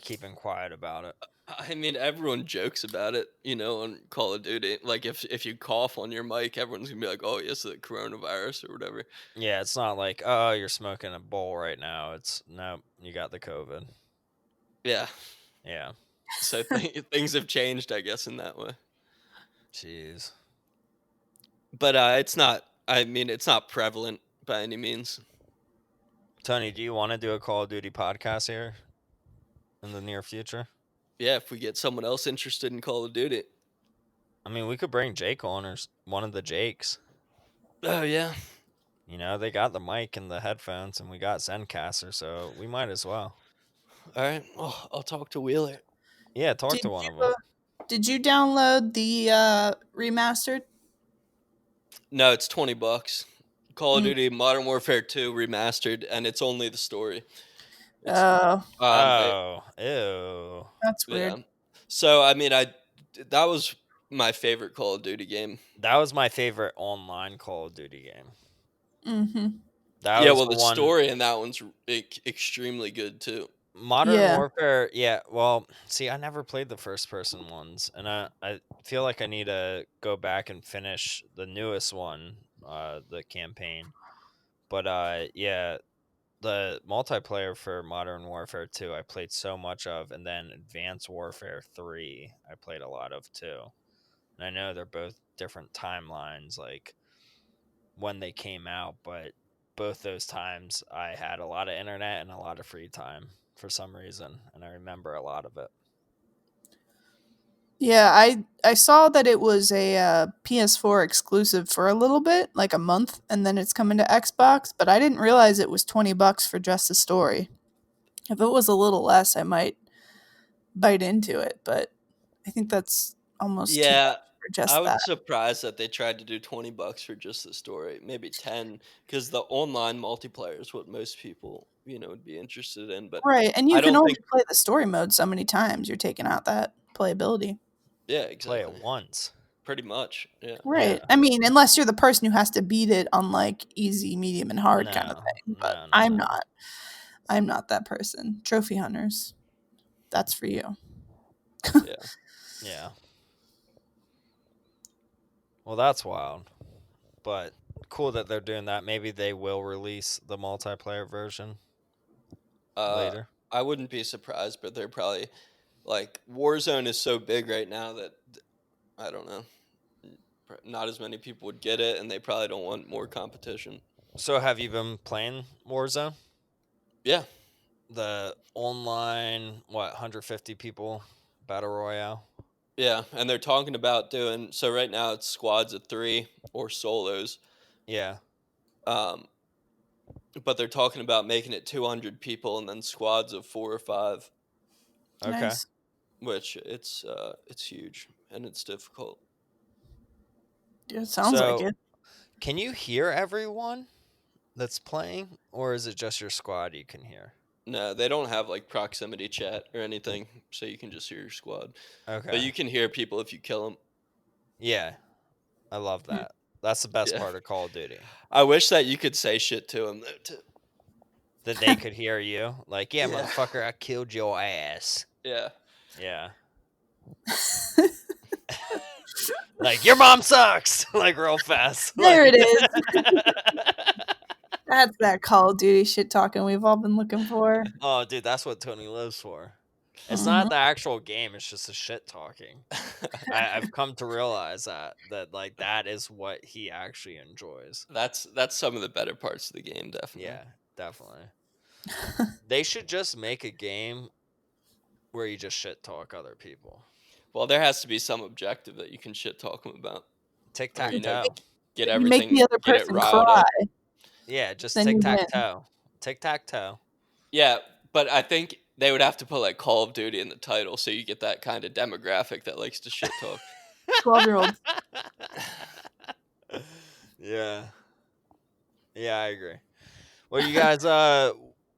keeping quiet about it? I mean, everyone jokes about it, on Call of Duty. Like if you cough on your mic, everyone's gonna be like, "Oh, yes, the coronavirus or whatever." Yeah, it's not like, oh, you're smoking a bowl right now. It's no, you got the COVID. Yeah. Yeah. So things have changed, I guess, in that way. Jeez. But it's not. I mean, it's not prevalent by any means. Tony, do you want to do a Call of Duty podcast here in the near future? Yeah, if we get someone else interested in Call of Duty. I mean, we could bring Jake on or one of the Jakes. Oh yeah. You know, they got the mic and the headphones, and we got Zencaster, so we might as well. All right. Well, I'll talk to Wheeler. Yeah, talk Did to one you, of them. did you download the remastered? No, it's $20. Call of Mm. Duty Modern Warfare 2 remastered, and it's only the story. It's Oh, Oh, ew. that's yeah. weird. So I mean, that was my favorite Call of Duty game. That was my favorite online Call of Duty game. Mm-hmm. That Yeah, was well, the the one. story in that one's extremely good too. Modern Yeah. Warfare, yeah. Well, see, I never played the first person ones, and I feel like I need to go back and finish the newest one, the campaign. But yeah, the multiplayer for Modern Warfare 2 I played so much of, and then Advanced Warfare 3 I played a lot of too. And I know they're both different timelines, like when they came out, but both those times I had a lot of internet and a lot of free time for some reason, and I remember a lot of it. Yeah, I saw that it was a PS4 exclusive for a little bit, like a month, and then it's coming to Xbox. But I didn't realize it was $20 for just the story. If it was a little less, I might bite into it. But I think that's almost too Yeah, much for I just was that. surprised that they tried to do $20 for just the story, maybe 10, because the online multiplayer is what most people, would be interested in. But Right, and you I can don't only think, play the story mode so many times. You're taking out that playability. yeah, Play it exactly, once. pretty much, yeah. Right. Yeah. I mean, unless you're the person who has to beat it on like easy, medium, and hard kind of No, thing. But no, no, I'm no. not. I'm not that person. Trophy hunters. That's for you. Yeah. Yeah. Well, that's wild. But cool that they're doing that. Maybe they will release the multiplayer version later. I wouldn't be surprised, but they're probably like Warzone is so big right now that I don't know. Not as many people would get it, and they probably don't want more competition. So, have you been playing Warzone? Yeah, The online, 150 people battle royale? yeah, and they're talking about doing so right now. It's squads of 3 or solos, Yeah. but they're talking about making it 200 people and then squads of 4 or 5, Okay. Nice. which it's huge and it's difficult. Yeah, it sounds like So, it. can you hear everyone that's playing, or is it just your squad you can hear? No, they don't have like proximity chat or anything, so you can just hear your squad. Okay. But you can hear people if you kill them. Yeah. I love Hmm. that. That's the best Yeah. part of Call of Duty. I wish that you could say shit to them though. That they could hear you. Like, yeah, Yeah. motherfucker, I killed your ass. Yeah. Yeah. Like, your mom sucks. Like, real fast. There Like- it is. That's that Call of Duty shit talking we've all been looking for. Oh, dude, that's what Tony lives for. It's Mhm. not the actual game, it's just the shit talking. I've come to realize that like that is what he actually enjoys. That's some of the better parts of the game, definitely. Yeah, definitely. They should just make a game where you just shit talk other people. Well, there has to be some objective that you can shit talk them about. Tic Or, tac you know, toe. get You make everything, the other get it person riled cry, up. Yeah, just then you tic tac win. toe. Tic tac toe. Yeah, but I think they would have to put like Call of Duty in the title so you get that kind of demographic that likes to shit talk. 12-year-olds. Yeah. Yeah, I agree. Well, you guys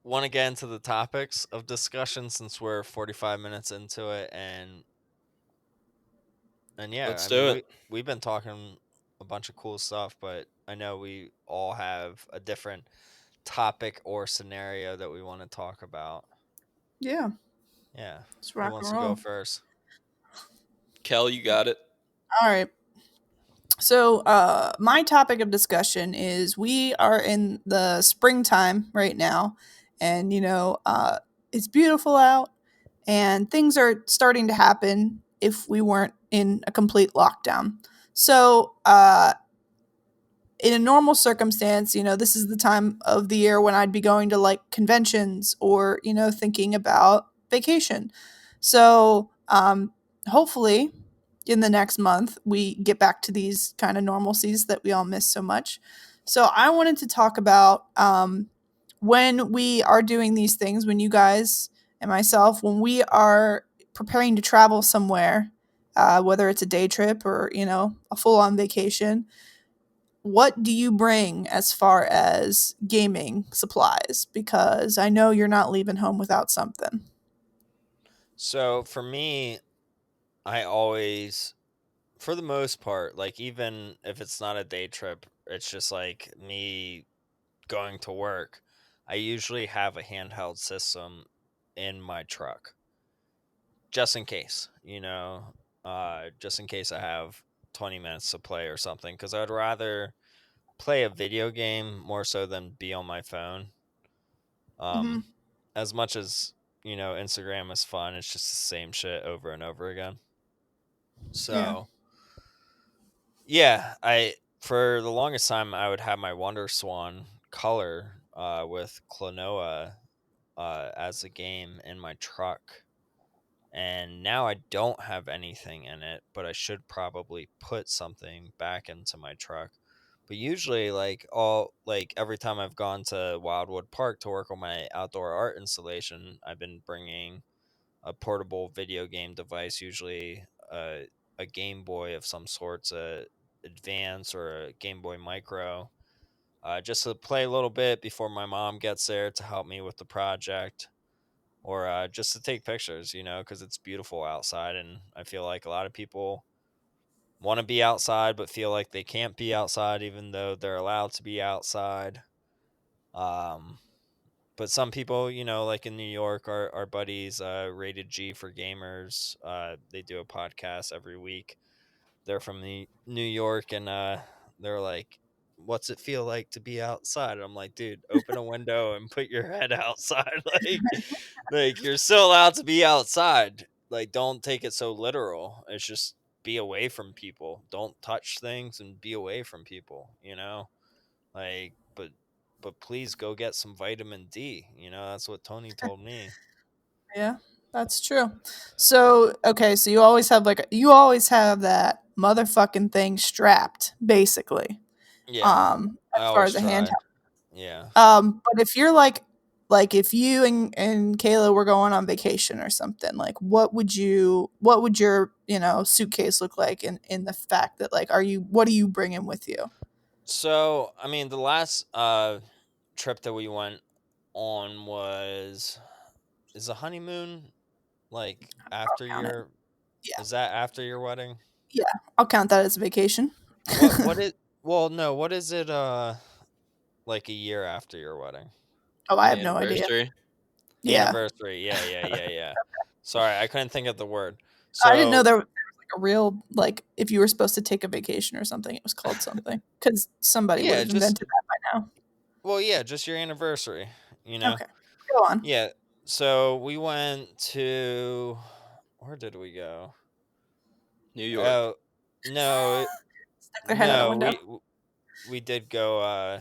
want to get into the topics of discussion since we're 45 minutes into it, and And yeah, Let's I mean do it. we've been talking a bunch of cool stuff, but I know we all have a different topic or scenario that we want to talk about. Yeah, Yeah. let's Who rock and wants to go roll. first? Kel, you got it. All right. So, my topic of discussion is we are in the springtime right now, and it's beautiful out, and things are starting to happen if we weren't in a complete lockdown. So, in a normal circumstance, this is the time of the year when I'd be going to like conventions or, thinking about vacation. So, hopefully in the next month, we get back to these kind of normalcies that we all miss so much. So, I wanted to talk about when we are doing these things, when you guys and myself, when we are preparing to travel somewhere, whether it's a day trip or, a full on vacation, what do you bring as far as gaming supplies? Because I know you're not leaving home without something. So for me, I always, for the most part, like even if it's not a day trip, it's just like me going to work. I usually have a handheld system in my truck just in case, just in case I have 20 minutes to play or something, because I'd rather play a video game more so than be on my phone. Hmm. Um, as much as, Instagram is fun, it's just the same shit over and over again. Yeah. So, yeah, I for the longest time I would have my Wonder Swan color with Klonoa as a game in my truck. And now I don't have anything in it, but I should probably put something back into my truck. But usually, like every time I've gone to Wildwood Park to work on my outdoor art installation, I've been bringing a portable video game device, usually a Game Boy of some sorts, a Advance or a Game Boy Micro, just to play a little bit before my mom gets there to help me with the project, or just to take pictures, because it's beautiful outside. And I feel like a lot of people want to be outside, but feel like they can't be outside, even though they're allowed to be outside. Um, but some people, like in New York, our buddies, Rated G for Gamers, they do a podcast every week. They're from New York, and they're like, "What's it feel like to be outside?" And I'm like, "Dude, open a window and put your head outside. like you're still allowed to be outside. Like, don't take it so literal. It's just be away from people. Don't touch things and be away from people. Like, but please go get some vitamin D. That's what Tony told me. Yeah, that's true. So, okay, so you always have that motherfucking thing strapped, basically. Yeah, I As far always as a try. handheld. Yeah. But if you're like if you and Kayla were going on vacation or something, like what would your, suitcase look like in the fact that like what are you bringing with you? So, I mean, the last trip that we went on was is the honeymoon like I'll after count it. your Yeah. is that after your wedding? Yeah. I'll count that as a vacation. What is well, no, what is it like a year after your wedding? Oh, I have no idea. Anniversary. Yeah. Anniversary. Yeah, yeah, yeah, yeah. Sorry, I couldn't think of the word. I didn't know So, there was like a real like if you were supposed to take a vacation or something, it was called something because somebody would yeah, have just invented that by now. yeah, just your anniversary, you know? Okay, go on. Yeah. So, we went to where did we go? New York. Oh, no, Stick their head out a no, window. we did go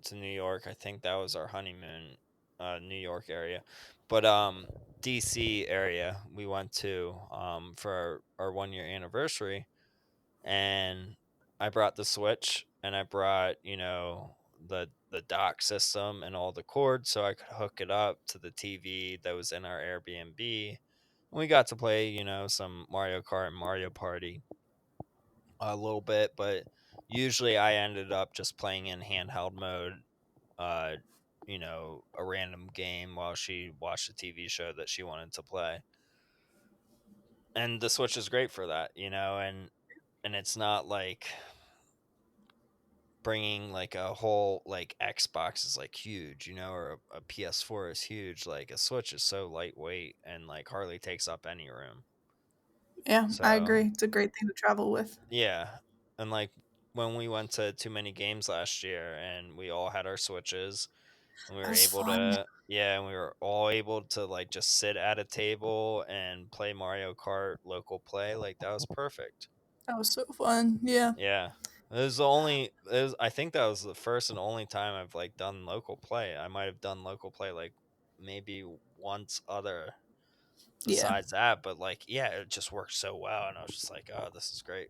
to New York. I think that was our honeymoon, New York area. But DC area we went to for our 1 year anniversary, and I brought the Switch, and I brought, the dock system and all the cords so I could hook it up to the TV that was in our Airbnb. And we got to play, some Mario Kart and Mario Party a little bit, but usually I ended up just playing in handheld mode, uh, a random game while she watched a TV show that she wanted to play. And the Switch is great for that, and and it's not like bringing like a whole like Xbox is like huge, or a PS4 is huge. Like a Switch is so lightweight and like hardly takes up any room. Yeah, I So agree. It's a great thing to travel with. yeah, and like when we went to too many games last year, and we all had our Switches, and we That were was able fun. to, yeah, and we were all able to like just sit at a table and play Mario Kart local play. Like that was perfect. That was so fun. Yeah. Yeah. I think that was the first and only time I've like done local play. I might have done local play like maybe once other Yeah. besides that, but like yeah, it just worked so well, and I was just like, oh, this is great.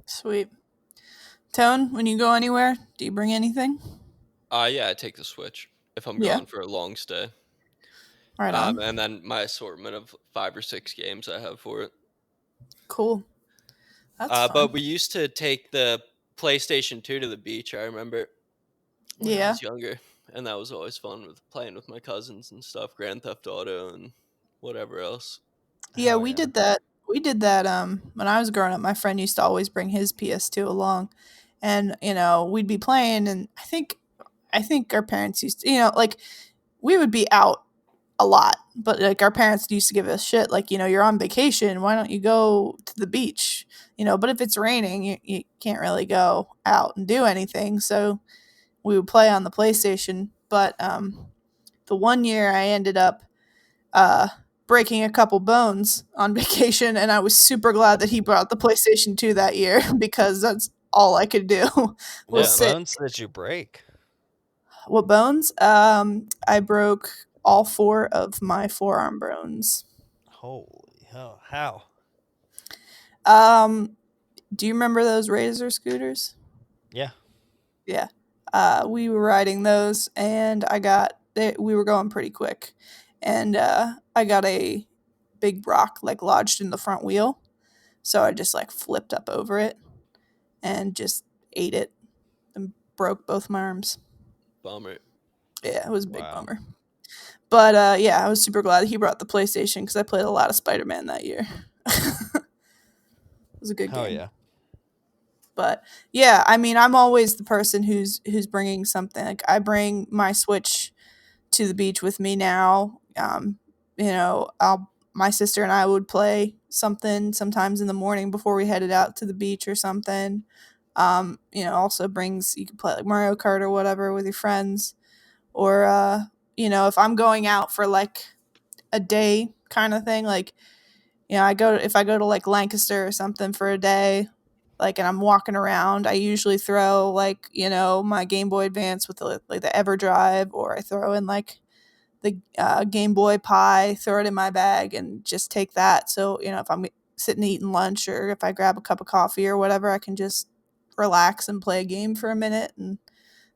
Sweet. Tone, when you go anywhere, do you bring anything? Yeah, I take the Switch if I'm Yeah. going for a long stay. Right on. And then my assortment of 5 or 6 games I have for it. Cool. That's But fun. we used to take the PlayStation 2 to the beach. I remember when I Yeah. was younger, and that was always fun with playing with my cousins and stuff, Grand Theft Auto and whatever else. Yeah, Hell we yeah. did that. We did that when I was growing up. My friend used to always bring his PS2 along, and we'd be playing, and I think our parents used to, like, we would be out a lot, but like our parents used to give us shit like, you're on vacation, why don't you go to the beach? But if it's raining, you can't really go out and do anything. So we would play on the PlayStation. But the one year I ended up uh, breaking a couple bones on vacation, and I was super glad that he brought the PlayStation 2 that year because that's all I could do was What Yeah. sit. bones did you break? What bones? I broke all four of my forearm bones. Holy hell! How? Um, do you remember those Razor scooters? Yeah. Yeah. We were riding those, and we were going pretty quick, and I got a big rock like lodged in the front wheel, so I just like flipped up over it and just ate it and broke both my arms. Bummer. Yeah, it was a big Wow. bummer. But yeah, I was super glad he brought the PlayStation because I played a lot of Spider-Man that year. It was a good Hell game. yeah. But yeah, I mean, I'm always the person who's bringing something. Like I bring my Switch to the beach with me now. I'll my sister and I would play something sometimes in the morning before we headed out to the beach or something. Also brings you can play like Mario Kart or whatever with your friends, or if I'm going out for like a day kind of thing, like if I go to like Lancaster or something for a day, like, and I'm walking around, I usually throw like my Game Boy Advance with the EverDrive, or I throw in like the Game Boy Pi, throw it in my bag, and just take that. So if I'm sitting eating lunch, or if I grab a cup of coffee or whatever, I can just relax and play a game for a minute and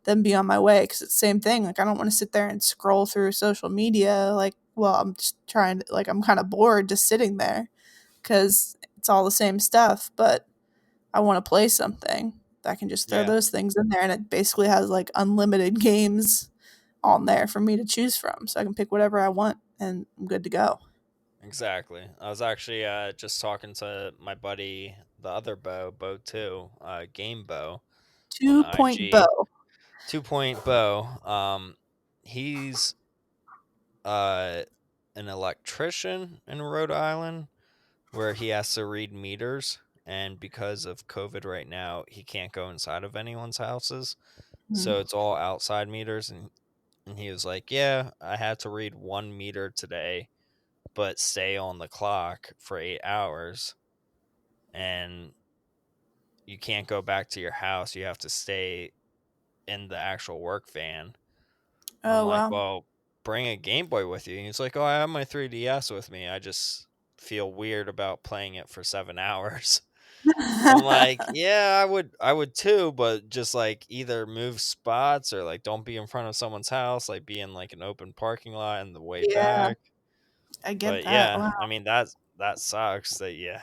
then be on my way. Because it's the same thing. Like I don't want to sit there and scroll through social media. Like, well, I'm just trying to, like, I'm kind of bored just sitting there because it's all the same stuff. But I want to play something. I can just throw Yeah. those things in there, and it basically has like unlimited games on there for me to choose from, so I can pick whatever I want, and I'm good to go. Exactly. I was actually just talking to my buddy, the other Bo 2, Game Bo on 2 Point IG. bow. 2 Point Bo. He's uh an electrician in Rhode Island where he has to read meters, and because of COVID right now, he can't go inside of anyone's houses. Hmm. So it's all outside meters, and he was like, "Yeah, I had to read 1 meter today, but stay on the clock for 8 hours, and you can't go back to your house. You have to stay in the actual work van." I'm Oh like, wow. "Well, bring a Game Boy with you." And he's like, "Oh, I have my 3DS with me. I just feel weird about playing it for 7 hours." I'm like, "Yeah, I would too, but just like either move spots or like don't be in front of someone's house, like be in like an open parking lot in the way Yeah, back." I get But that. yeah, Wow. I mean that sucks that you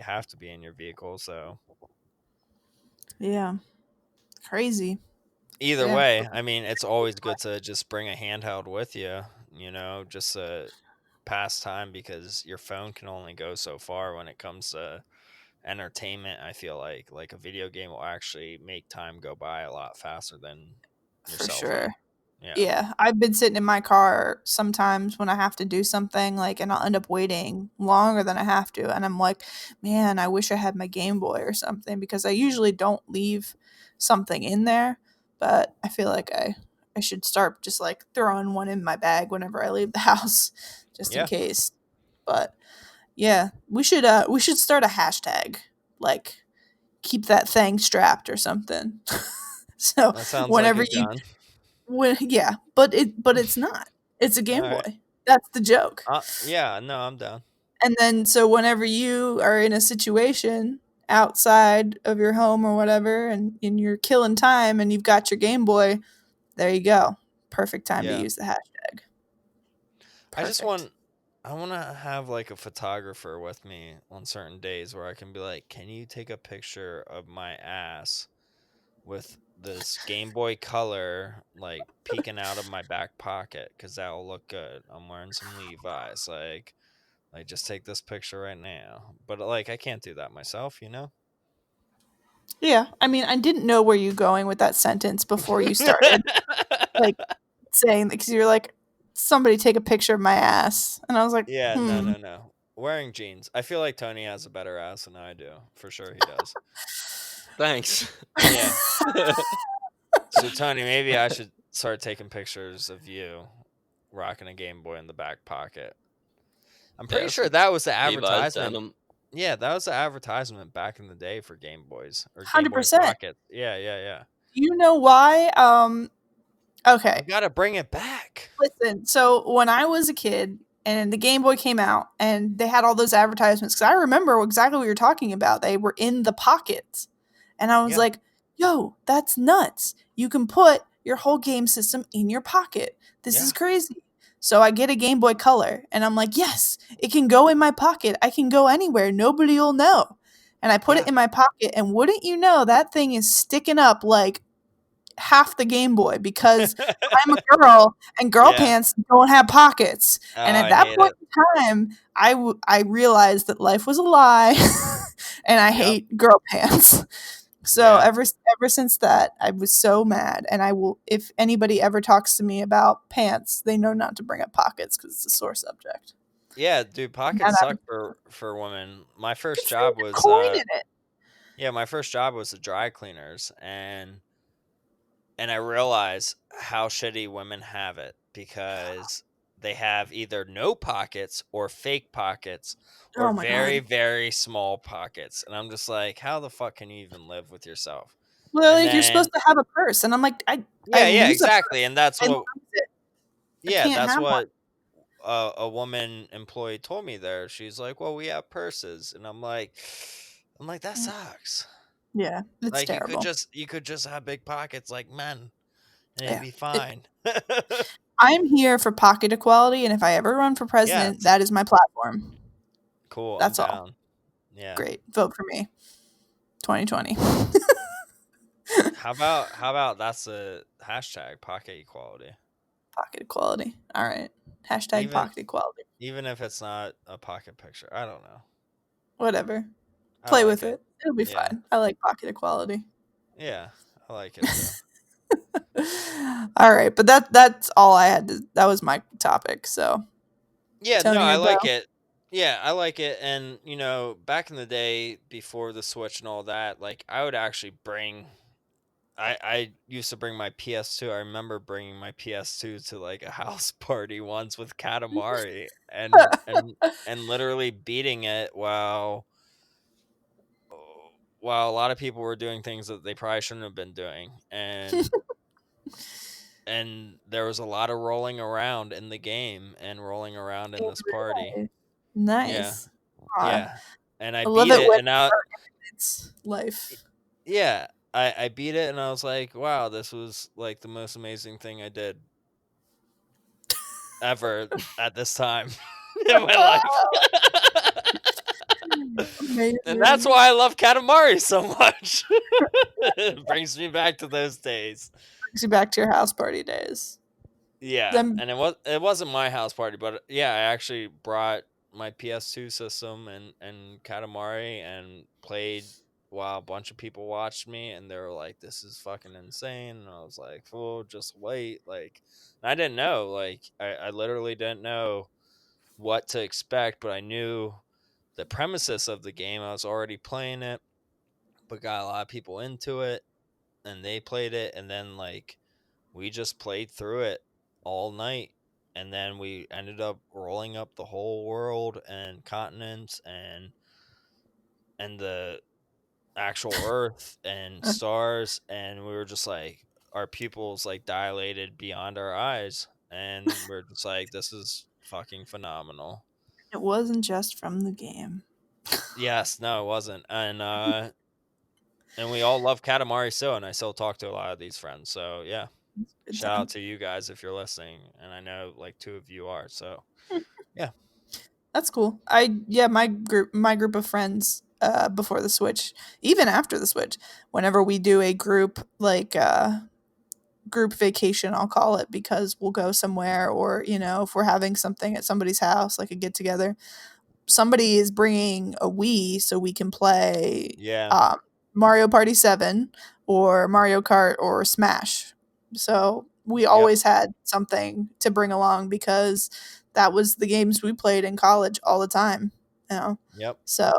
have to be in your vehicle. So Yeah, crazy. either Yeah. way, I mean it's always good to just bring a handheld with you, just to pass time, because your phone can only go so far when it comes to entertainment. I feel like a video game will actually make time go by a lot faster than your For cell sure. phone. Yeah. Yeah, I've been sitting in my car sometimes when I have to do something, like, and I'll end up waiting longer than I have to, and I'm like, man, I wish I had my Game Boy or something, because I usually don't leave something in there, but I feel like I should start just like throwing one in my bag whenever I leave the house, just in Yeah. case. But yeah, we should start a hashtag, like, keep that thing strapped or something. So That sounds like whenever a you gun. yeah, but it's not. It's a All Game right. Boy. That's the joke. Yeah, no, I'm down. And then so whenever you are in a situation outside of your home or whatever, and you're killing time and you've got your Game Boy, there you go. Perfect time to Yeah. use the hashtag. I just Perfect. want I want to have like a photographer with me on certain days where I can be like, "Can you take a picture of my ass with this Game Boy Color like peeking out of my back pocket cuz that'll look good. I'm wearing some Levi's like just take this picture right now." But like I can't do that myself, you know? Yeah, I mean, I didn't know where you going with that sentence before you started, like, saying, because you're like, somebody take a picture of my ass, and I was like, Yeah, no, hmm. no, no. Wearing jeans. I feel like Tony has a better ass than I do. For sure he does. Thanks. Yeah. So Tony, maybe I should start taking pictures of you rocking a Game Boy in the back pocket. I'm pretty Yeah, sure some that was the Levi's advertisement. denim. Yeah, that was the advertisement back in the day for Game Boys or Game Boy 100%. Pocket. Yeah, yeah, yeah. You know why? Okay. We gotta bring it back. Listen, so when I was a kid and the Game Boy came out and they had all those advertisements, because I remember exactly what you're talking about. They were in the pockets. And I was Yeah, like, yo, that's nuts. You can put your whole game system in your pocket. This yeah, is crazy. So I get a Game Boy Color and I'm like, yes, it can go in my pocket. I can go anywhere. Nobody will know. And I put it yeah. in my pocket, and wouldn't you know, that thing is sticking up like half the Game Boy, because I'm a girl and girl Yeah. pants don't have pockets. Oh, And at I that hate point it. in time, I realized that life was a lie, and I Yep. hate girl pants. So Yeah. ever since that, I was so mad. And I will, if anybody ever talks to me about pants, they know not to bring up pockets because it's a sore subject. Yeah, dude, And pockets that suck happened. for women. My You first can fit job a was coin in it. yeah, my first job was the dry cleaners and I realize how shitty women have it because they have either no pockets or fake pockets or Oh my very, god. very small pockets. And I'm just like, how the fuck can you even live with yourself? Well, they're And like, you're then, supposed to have a purse, and I'm like, I yeah, yeah, lose a exactly. purse. And that's I lose what, it. I yeah, can't that's have one. what a woman employee told me there. She's like, well, we have purses. And I'm like, that sucks. Yeah, it's Like terrible. you could just have big pockets like men and it'd Yeah. be fine. I'm here for pocket equality, and if I ever run for president, Yes. that is my platform. Cool. I'm That's all. down. Yeah. Great. Vote for me. 2020. How about that's a hashtag pocket equality. Pocket equality. All right. Hashtag Even pocket equality. even if it's not a pocket picture. I don't know. Whatever. I Play like with it. it. It'll be Yeah. fine. I like pocket equality. Yeah. I like it too. All right, but that's all I had to, that was my topic. So, Yeah, no, Tony I or like Bo? it. Yeah, I like it. And back in the day before the Switch and all that, like I would actually bring I used to bring my PS2. I remember bringing my PS2 to like a house party once with Katamari and literally beating it while a lot of people were doing things that they probably shouldn't have been doing. And there was a lot of rolling around in the game and rolling around in In this real party. life. Yeah. Nice. Aw, Yeah. And I I love beat it it when and I art imitates life. yeah, I beat it and I was like, wow, this was like the most amazing thing I did ever at this time in my life. And that's Amazing. why I love Katamari so much. It brings me back to those days. Brings you back to your house party days. Yeah, Them and it wasn't my house party, but yeah, I actually brought my PS2 system and Katamari and played while a bunch of people watched me, and they were like, "This is fucking insane." And I was like, "Fool, just wait." Like, and I didn't know. Like, I literally didn't know what to expect, but I knew the premises of the game. I was already playing it, but got a lot of people into it, and they played it, and then like we just played through it all night, and then we ended up rolling up the whole world and continents and the actual earth and stars, and we were just like, our pupils like dilated beyond our eyes, and we're just like, this is fucking phenomenal. It wasn't just from the game. Yes, no, it wasn't. And we all love Katamari still, and I still talk to a lot of these friends. So yeah, Good shout out time. to you guys if you're listening, and I know like two of you are. So yeah. That's cool. My group of friends before the Switch, even after the Switch, whenever we do a group vacation, I'll call it, because we'll go somewhere, or if we're having something at somebody's house, like a get together, somebody is bringing a Wii so we can play Yeah. um, Mario Party 7 or Mario Kart or Smash. So we Yep. always had something to bring along, because that was the games we played in college all the time, you know. Yep. So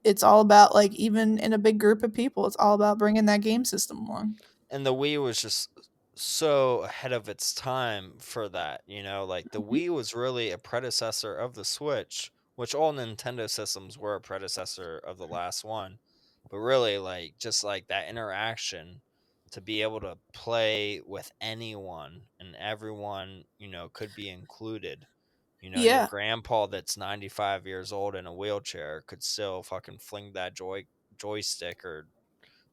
it's all about, like, even in a big group of people, it's all about bringing that game system along. And the Wii was just so ahead of its time for that, like the Mhm. Wii was really a predecessor of the Switch, which all Nintendo systems were a predecessor of the last one. But really, like, just like that interaction to be able to play with anyone and everyone, could be included. Your Yeah, grandpa that's 95 years old in a wheelchair could still fucking fling that joystick or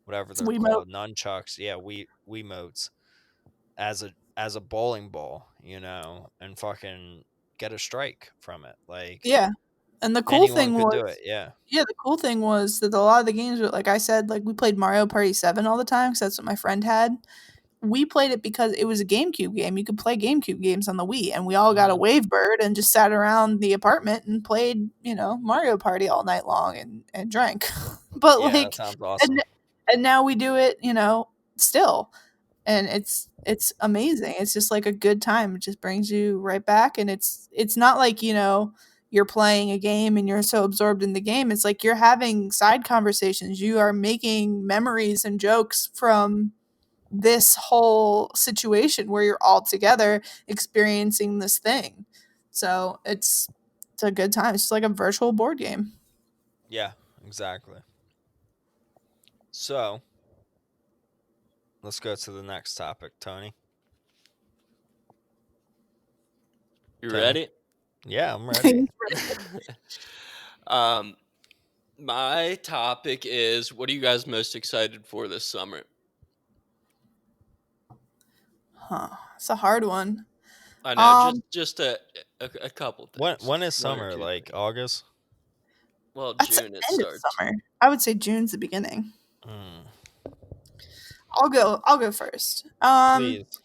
whatever they're Wiimote. called, nunchucks, yeah, Wiimotes, as a bowling ball, and fucking get a strike from it. Like, Yeah, and the cool anyone thing could do it. was Yeah. yeah, the cool thing was that a lot of the games were, like I said, like, we played Mario Party 7 all the time because that's what my friend had. We played it because it was a GameCube game. You could play GameCube games on the Wii, and we all got a Hmm. Wavebird and just sat around the apartment and played, Mario Party all night long and drank. But, Yeah, that like, sounds and awesome. and now we do it, still, and it's amazing. It's just like a good time. It just brings you right back, and it's not like, you're playing a game and you're so absorbed in the game. It's like you're having side conversations. You are making memories and jokes from this whole situation where you're all together experiencing this thing. So it's a good time. It's like a virtual board game. Yeah, exactly. So let's go to the next topic, Tony. You Tony. ready? Yeah, I'm ready. um, my topic is, what are you guys most excited for this summer? Huh. It's a hard one. I know, Um, just a couple when things, when is one or summer? two Like things. August? Well, that's the June it end of starts. summer. I would say June's the beginning. Mm, I'll go first. please.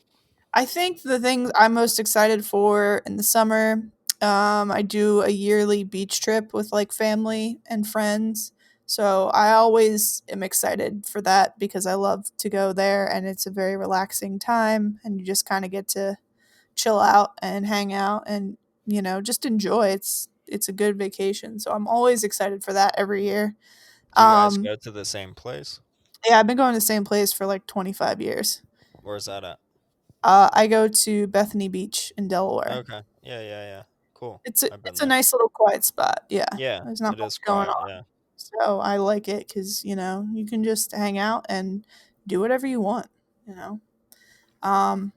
I think the things I'm most excited for in the summer, I do a yearly beach trip with, like, family and friends. So I always am excited for that because I love to go there, and it's a very relaxing time, and you just kind of get to chill out and hang out and, just enjoy. It's a good vacation. So I'm always excited for that every year. Do you guys Um go to the same place? yeah, I've been going to the same place for like 25 years. Where's that at? I go to Bethany Beach in Delaware. Okay. Yeah, yeah, yeah. Cool. It's a I've been it's a there. nice little quiet spot. Yeah. Yeah, There's not it is much going quiet. on. Yeah. So I like it cuz, you can just hang out and do whatever you want, you know.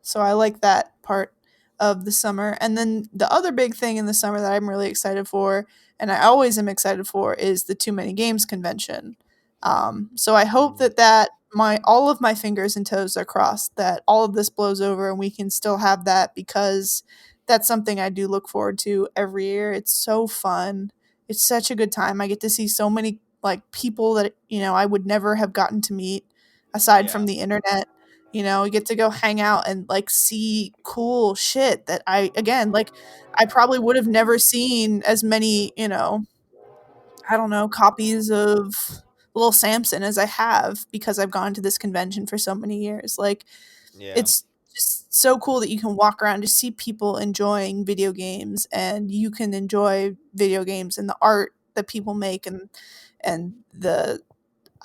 So I like that part of the summer. And then the other big thing in the summer that I'm really excited for, and I always am excited for, is the Too Many Games convention. So I hope Mm, that my all of my fingers and toes are crossed that all of this blows over and we can still have that, because that's something I do look forward to every year. It's so fun. It's such a good time. I get to see so many, like, people that I would never have gotten to meet aside yeah. from the internet, You know, you get to go hang out and like see cool shit that again, like I probably would have never seen as many, I don't know, copies of Little Samson as I have because I've gone to this convention for so many years. Like Yeah. it's just so cool that you can walk around to see people enjoying video games, and you can enjoy video games and the art that people make, and the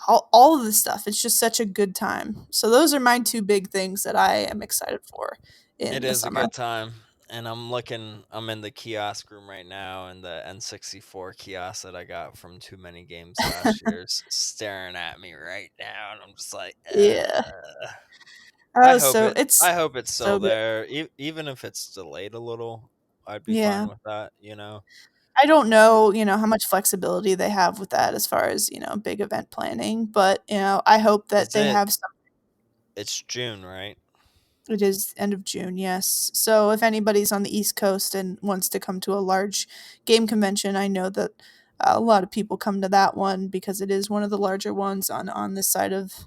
all of the stuff. It's just such a good time. So those are my two big things that I am excited for It in the is a summer. good time. And I'm in the kiosk room right now, and the N64 kiosk that I got from Too Many Games last year is staring at me right now, and I'm just like, Yeah. I Oh, hope so it. it's I hope it's so still good. there, even if it's delayed a little. I'd be fine Yeah. with that. You know, I don't know, how much flexibility they have with that as far as, big event planning, but, I hope that is they it? have some. It's June, right? It is end of June, yes. So if anybody's on the East Coast and wants to come to a large game convention, I know that a lot of people come to that one because it is one of the larger ones on this side of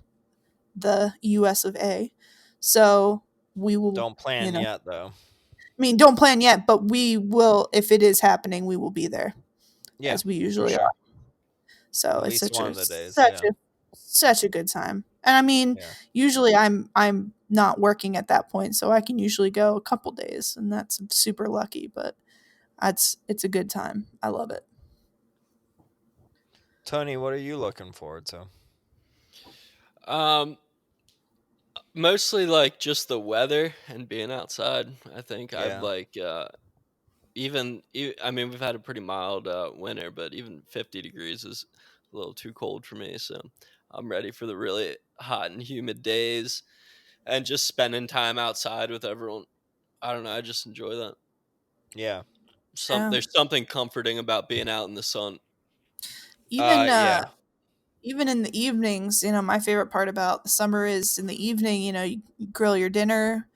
the US of A. So we will, Don't plan yet, though. I mean, don't plan yet, but we will, if it is happening, we will be there Yeah, as we for usually are. sure. So At it's least such one a of the days. such Yeah, a such a good time. And I mean, yeah. usually I'm not working at that point, so I can usually go a couple days, and that's super lucky, but it's a good time. I love it. Tony, what are you looking forward to? Um, Mostly like just the weather and being outside. I think I've Yeah, like I mean we've had a pretty mild winter, but even 50 degrees is a little too cold for me. So I'm ready for the really hot and humid days and just spending time outside with everyone. I don't know. I just enjoy that. yeah, Yeah. There's something comforting about being out in the sun. Even yeah, even in the evenings, my favorite part about the summer is in the evening, you grill your dinner.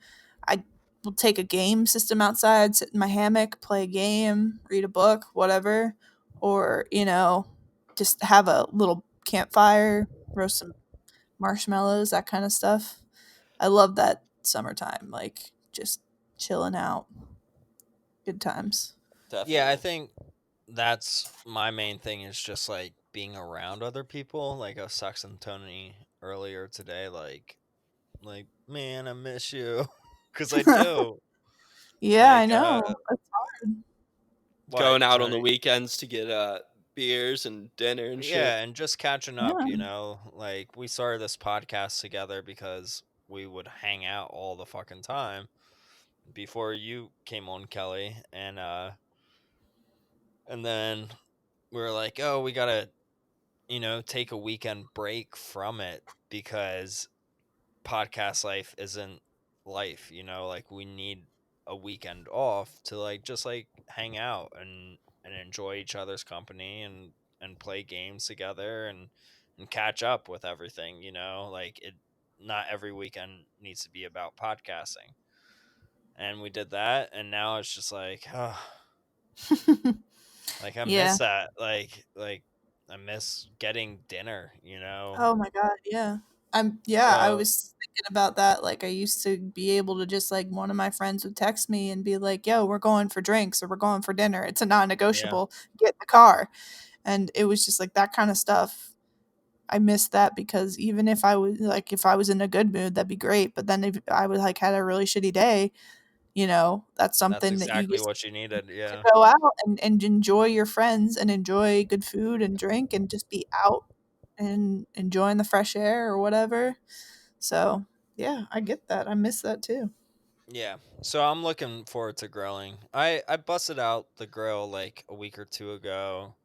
I will take a game system outside, sit in my hammock, play a game, read a book, whatever, or, just have a little campfire, roast some marshmallows, that kind of stuff. I love that summertime, like just chilling out, good times. yeah. I Definitely. think that's my main thing is just like being around other people. Like I was texting Tony earlier today, like man, I miss you, because I do. Yeah, I Like, know. what, Going out on the Tony? weekends to get beers and dinner and shit. Yeah, and just catching up. Yeah. Like we started this podcast together because we would hang out all the fucking time before you came on, Kelly, and then we were like, oh, we gotta take a weekend break from it because podcast life isn't life, like we need a weekend off to like just like hang out and enjoy each other's company and play games together and catch up with everything, like it not every weekend needs to be about podcasting. And we did that, and now it's just like, oh, like I Yeah. miss that. Like I miss getting dinner. Oh my god, yeah. Yeah, I So was thinking about that, like, I used to be able to just like, one of my friends would text me and be like, "Yo, we're going for drinks or we're going for dinner. It's a yeah, non-negotiable. Get in the car." And it was just like that kinda stuff. I miss that because even if I was in a good mood, that'd be great, but then if I was, like, had a really shitty day, that's that's something that you exactly just what you needed. get to Yeah. go out and enjoy your friends and enjoy good food and drink and just be out and enjoying the fresh air or whatever. So, yeah, I get that. I miss that too. Yeah. So I'm looking forward to grilling. I busted out the grill like a week or two ago,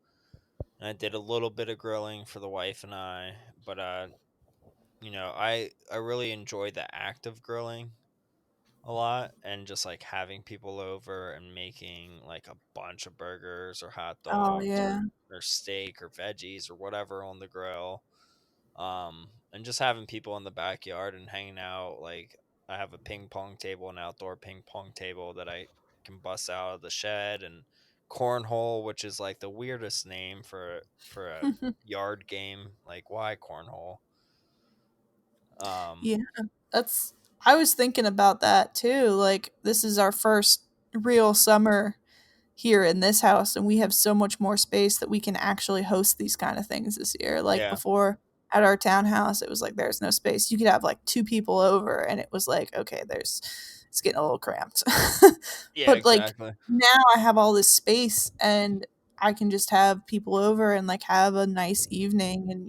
and I did a little bit of grilling for the wife and I, but I really enjoy the act of grilling a lot, and just like having people over and making like a bunch of burgers or hot Oh, dogs yeah. or steak or veggies or whatever on the grill. And just having people in the backyard and hanging out. Like I have a ping pong table, an outdoor ping pong table that I can bust out of the shed, and cornhole, which is like the weirdest name for a yard game. Like why cornhole? Um, Yeah. That's I was thinking about that too. Like this is our first real summer here in this house and we have so much more space that we can actually host these kind of things this year. Like Yeah. before at our townhouse it was like there's no space. You could have like two people over and it was like okay, there's it's getting a little cramped. Yeah, But like exactly. now I have all this space and I can just have people over and like have a nice evening and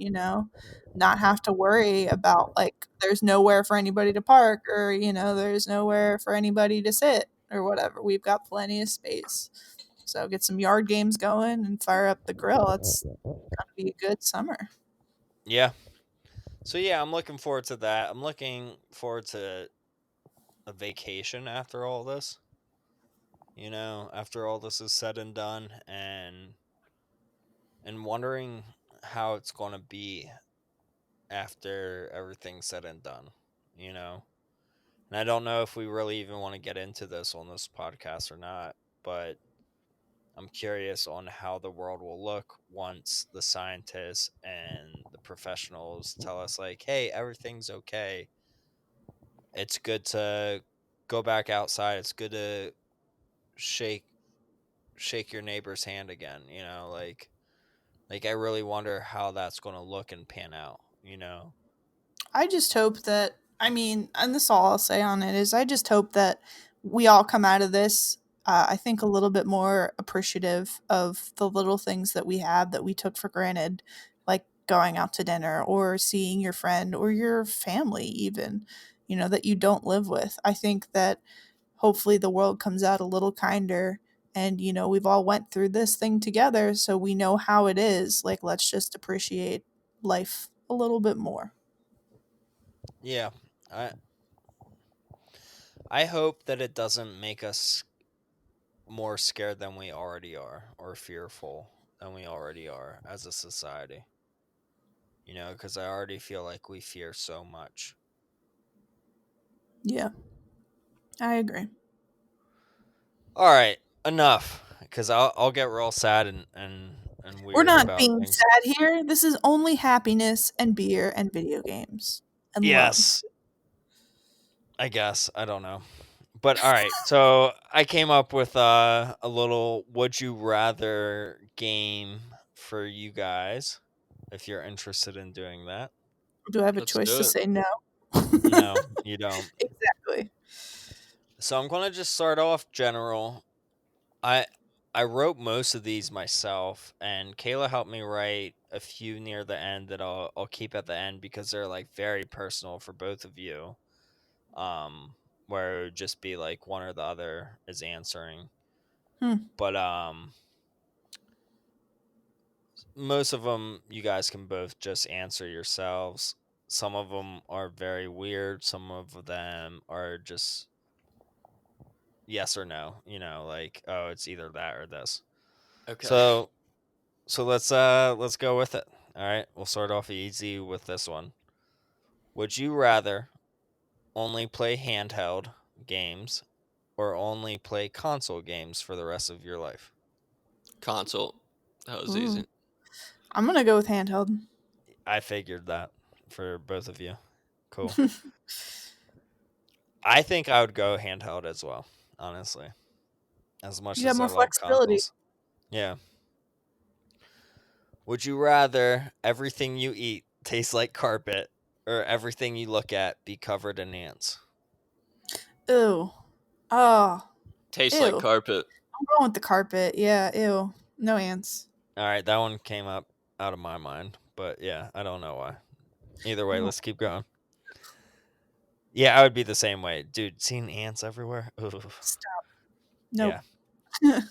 not have to worry about like there's nowhere for anybody to park or there's nowhere for anybody to sit or whatever. We've got plenty of space. So get some yard games going and fire up the grill. It's gonna be a good summer. Yeah. So yeah, I'm looking forward to that. I'm looking forward to a vacation after all this. After all this is said and done, and wondering how it's going to be after everything's said and done. You know, and I don't know if we really even want to get into this on this podcast or not, but I'm curious on how the world will look once the scientists and the professionals tell us, like, hey, everything's okay. It's good to go back outside. It's good to shake shake your neighbor's hand again, like I really wonder how that's going to look and pan out. I just hope that and this all I'll say on it is I just hope that we all come out of this. I think a little bit more appreciative of the little things that we have that we took for granted, like going out to dinner or seeing your friend or your family, even, that you don't live with. I think that hopefully the world comes out a little kinder and we've all went through this thing together so we know how it is. Like let's just appreciate life a little bit more. Yeah. I hope that it doesn't make us more scared than we already are, or fearful than we already are as a society. Because I already feel like we fear so much. Yeah, I agree. All right, enough. Because I'll get real sad and We're weird not about being things. sad here. This is only happiness and beer and video games and love. Yes, I guess. I don't know. But all right, so I came up with a little would you rather game for you guys if you're interested in doing that. Do I have a Let's choice do to it. say no? No, you don't. Exactly. So I'm going to just start off general. I I wrote most of these myself and Kayla helped me write a few near the end that I'll keep at the end because they're like very personal for both of you. Um where it would just be like one or the other is answering. Hmm. But most of them you guys can both just answer yourselves. Some of them are very weird, some of them are just yes or no, like oh, it's either that or this. Okay. So let's go with it. All right, we'll start off easy with this one. Would you rather only play handheld games or only play console games for the rest of your life? Console. That was Ooh. easy. I'm gonna go with handheld. I figured that for both of you. Cool. I think I would go handheld as well, honestly. As much You have as I more love flexibility. consoles. Yeah. Would you rather everything you eat taste like carpet or everything you look at be covered in ants? Ew. Oh. Tastes like Ew. carpet. I'm going with the carpet. Yeah. Ew. No ants. All right, that one came up out of my mind, but yeah, I don't know why. Either way, Oh, let's keep going. Yeah, I would be the same way, dude. Seeing ants everywhere. Ooh. stop. Nope. Yeah.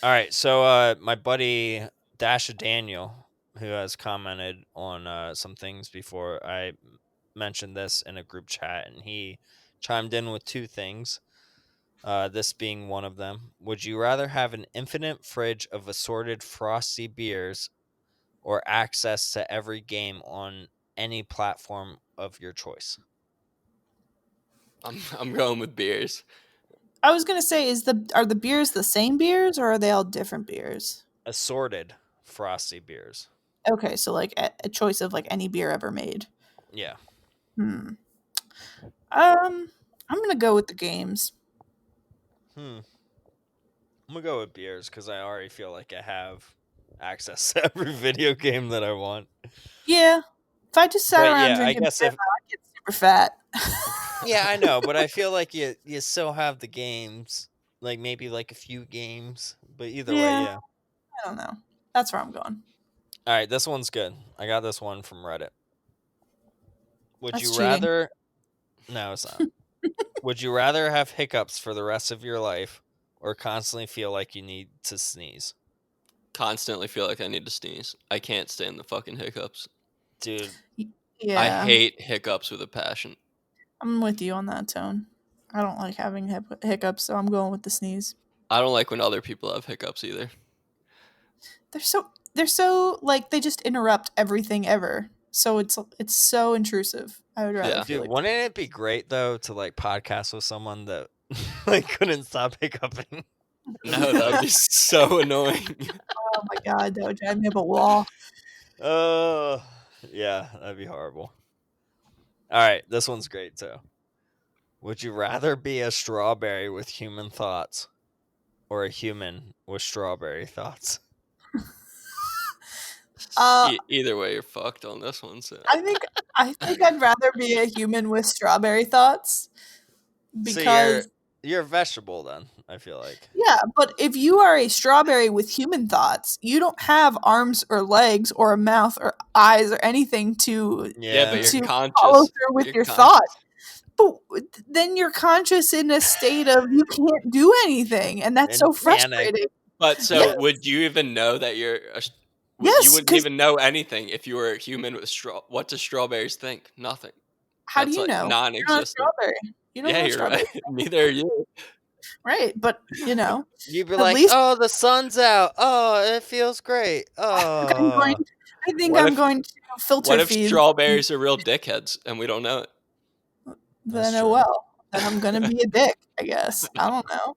All right, so my buddy Dasha Daniel, who has commented on some things before, I mentioned this in a group chat, and he chimed in with two things. This being one of them. Would you rather have an infinite fridge of assorted frosty beers or access to every game on any platform of your choice? I'm going with beers. I was gonna say, are the beers the same beers or are they all different beers? Assorted frosty beers. Okay, so like a choice of like any beer ever made. Yeah. Hmm. I'm gonna go with the games. I'm gonna go with beers because I already feel like I have access to every video game that I want. Yeah. If I just sat But around yeah, I drinking guess beer, if I'd get super fat. yeah, I know, but I feel like you still have the games, like maybe like a few games, but either way, Yeah, yeah. I don't know. That's where I'm going. All right, this one's good. I got this one from Reddit. Would That's you cheating. rather? No, it's not. Would you rather have hiccups for the rest of your life, or constantly feel like you need to sneeze? Constantly feel like I need to sneeze. I can't stand the fucking hiccups. Dude, I Yeah, hate hiccups with a passion. I'm with you on that tone. I don't like having hiccups, so I'm going with the sneeze. I don't like when other people have hiccups either. They're so like they just interrupt everything ever. So it's so intrusive. I would rather Yeah. feel dude, like wouldn't it be great though to like podcast with someone that like couldn't stop hiccuping? No, that would be so annoying. oh my god, that would drive me up a wall. Oh, yeah, that'd be horrible. All right, this one's great too. Would you rather be a strawberry with human thoughts or a human with strawberry thoughts? Uh, Either way, you're fucked on this one. So I think I'd rather be a human with strawberry thoughts So because you're a vegetable then, I feel like. yeah, but if you are a strawberry with human thoughts, you don't have arms or legs or a mouth or eyes or anything yeah, but Yeah. you're to follow conscious. through with You're your conscious. thought. But then you're conscious in a state of you can't do anything, and that's so And panic. frustrating. But so, Yes, would you even know that you yes. wouldn't Because even know anything if you were a human with straw? What do strawberries think? Nothing. how do That's you like know? You're not a non-existent. strawberry. You don't Yeah, know what you're right. strawberry, Neither are you. right? But You'd be at like, least "Oh, the sun's out. Oh, it feels great. I'm going. Oh." I think What I'm if going to what filter if feed. strawberries are real dickheads and we don't know it? That's Then true. then I'm gonna be a dick. I guess I don't know.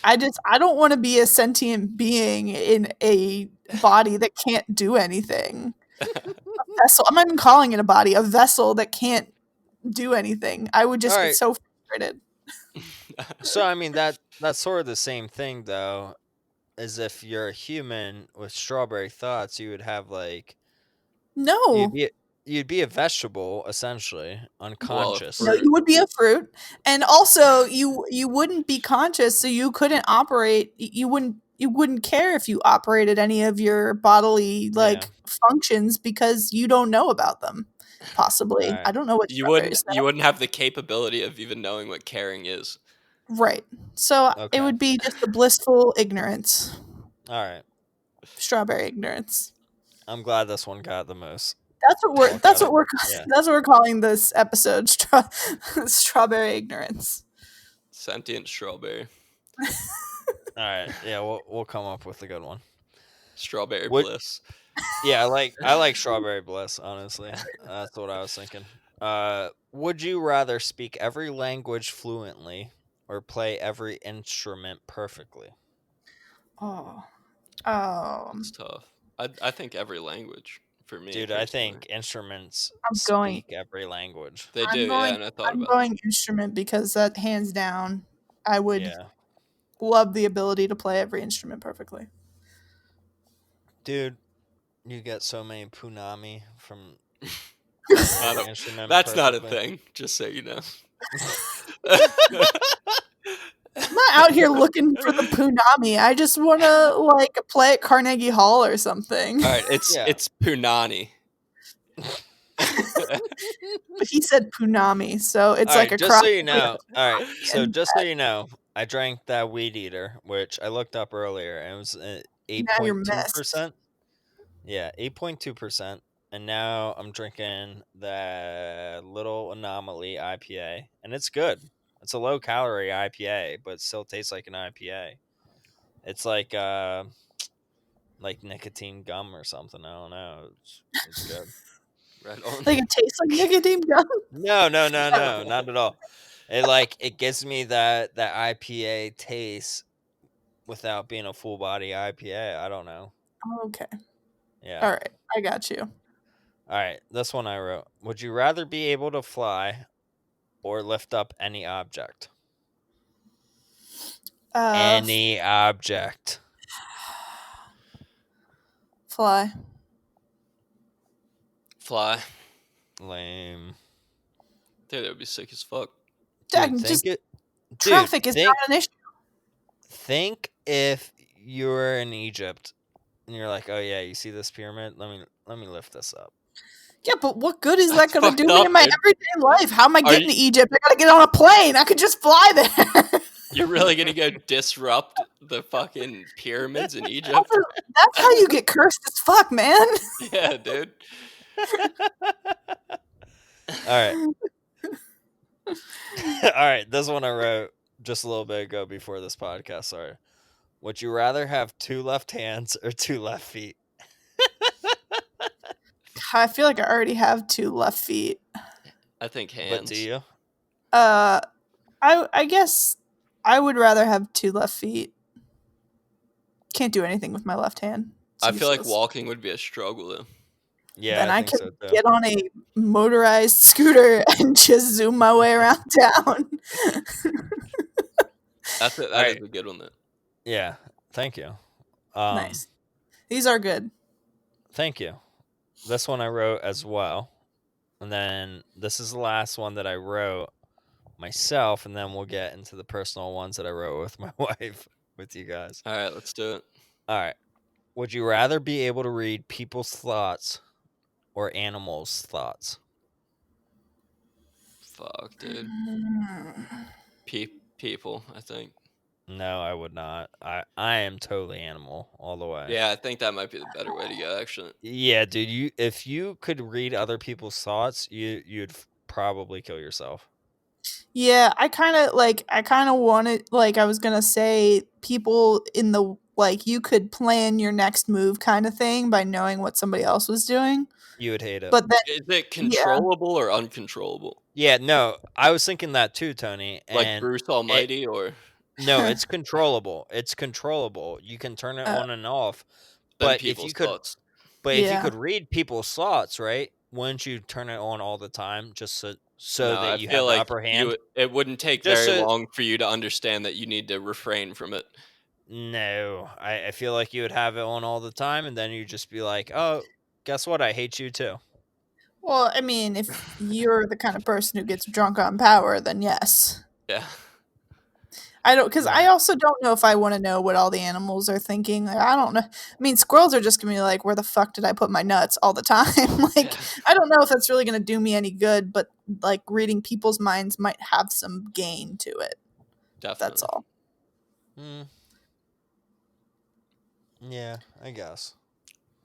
I don't want to be a sentient being in a body that can't do anything. Vessel. I'm not even calling it a body. A vessel that can't do anything. I would All just get right. so frustrated. So I mean that's sort of the same thing though, as if you're a human with strawberry thoughts, you would have like you'd No, be you'd be a vegetable essentially, Well, a unconscious. no, fruit. you would be a fruit, and also you wouldn't be conscious, so you couldn't operate. You wouldn't care if you operated any of your bodily Yeah. like functions because you don't know about them. All Possibly, I right. don't know what strawberries know. You wouldn't have the capability of even knowing what caring is. Right. So it Okay. would be just a blissful ignorance, All right. strawberry ignorance. I'm glad this one got the most That's what we're. talk That's out what of we're. it. Yeah. That's what we're calling this episode. Strawberry ignorance. Sentient strawberry. All right. Yeah, we'll come up with a good one. Strawberry What bliss. Yeah, I like strawberry bliss, honestly. That's what I was thinking. Would you rather speak every language fluently or play every instrument perfectly? Oh. That's tough. I think every language for me Dude, I personally. think instruments I'm going. speak every language. They do, I'm yeah, going. and I thought I'm about that. going instrument because that hands down, I would Yeah. love the ability to play every instrument perfectly. Dude, you get so many punami from That's playing not every a instrument that's not a perfectly. thing, just so you know. I'm not out here looking for the punami. I just want to like play at Carnegie Hall or something. All right, Yeah. it's punani. But he said punami, so it's All like right, a just cross so you between know. All right, so and just so you know, I drank that weed eater, which I looked up earlier, and it was now you're missed. 8.2%. Yeah, 8.2%. And now I'm drinking the Little Anomaly IPA, and it's good. It's a low calorie IPA, but it still tastes like an IPA. It's like nicotine gum or something. I don't know. It's good. Right on. Like it tastes like nicotine gum. No, not at all. It gives me that IPA taste without being a full body IPA. I don't know. Okay. Yeah. All right. I got you. All right. This one I wrote. Would you rather be able to fly or lift up any object? Uh, Any object. fly. Fly. Lame. Dude, that would be sick as fuck. Dude, Just Dude, traffic is think not an issue. think if you were in Egypt and you're like, oh yeah, you see this pyramid? Let me lift this up. Yeah, but what good is that That's going to fucked do me up, in my dude. everyday life? How am I Are getting to Egypt? I got to get on a plane. I could just fly there. You're really gonna go disrupt the fucking pyramids in Egypt? That's how you get cursed as fuck, man. Yeah, dude. All right. All right, this one I wrote just a little bit ago before this podcast started. Would you rather have 2 left hands or 2 left feet? I feel like I already have 2 left feet. I think hands. But do you? I guess I would rather have 2 left feet. Can't do anything with my left hand. It's I feel like useless. walking would be a struggle though. Yeah, Then I I think can so too. get on a motorized scooter and just zoom my way around town. That is Alright. a good one though. Yeah, thank you. Nice. These are good. Thank you. This one I wrote as well. And then this is the last one that I wrote myself, and then we'll get into the personal ones that I wrote with my wife, with you guys. All right, let's do it. All right. Would you rather be able to read people's thoughts or animals' thoughts? Fuck, dude. People, I think. No, I would not. I am totally animal all the way. Yeah, I think that might be the better way to go, actually. Yeah, dude. If you could read other people's thoughts, you'd probably kill yourself. Yeah, I kind of wanted, like, I was gonna say, people in the, like, you could plan your next move kind of thing by knowing what somebody else was doing. You would hate it. But then, Is it controllable or uncontrollable? Yeah, no, I was thinking that too, Tony. Like And Bruce Almighty or no, it's controllable. It's controllable. You can turn it on and off. then But if people's you could, thoughts? but if you Yeah. could read people's thoughts, right? Wouldn't you turn it on all the time just so No, that I you feel have the like upper hand? it wouldn't take Just very so- long for you to understand that you need to refrain from it. No, I feel like you would have it on all the time, and then you'd just be like, "Oh, guess what? I hate you too." Well, I mean, if you're the kind of person who gets drunk on power, then yes. Yeah. I don't, because I Right. also don't know if I want to know what all the animals are thinking. Like, I don't know. I mean, squirrels are just gonna be like, "Where the fuck did I put my nuts?" all the time. Like, I don't know if that's really gonna do me any good. But like, reading people's minds might have some gain to it. Definitely. That's all. Yeah, I guess.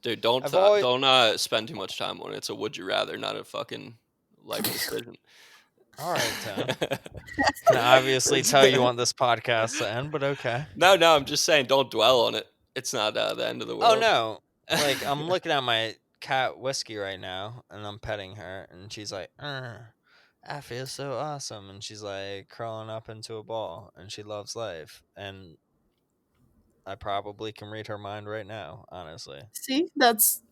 Dude, don't I've always- spend too much time on it. It's a would you rather, not a fucking life decision. All right, Tom. Can obviously tell you want this podcast to end, but okay. No, I'm just saying don't dwell on it. It's not the end of the world. Oh no! Like I'm looking at my cat Whiskey right now, and I'm petting her, and she's like, "I feel so awesome," and she's like crawling up into a ball, and she loves life, and I probably can read her mind right now, honestly. See, that's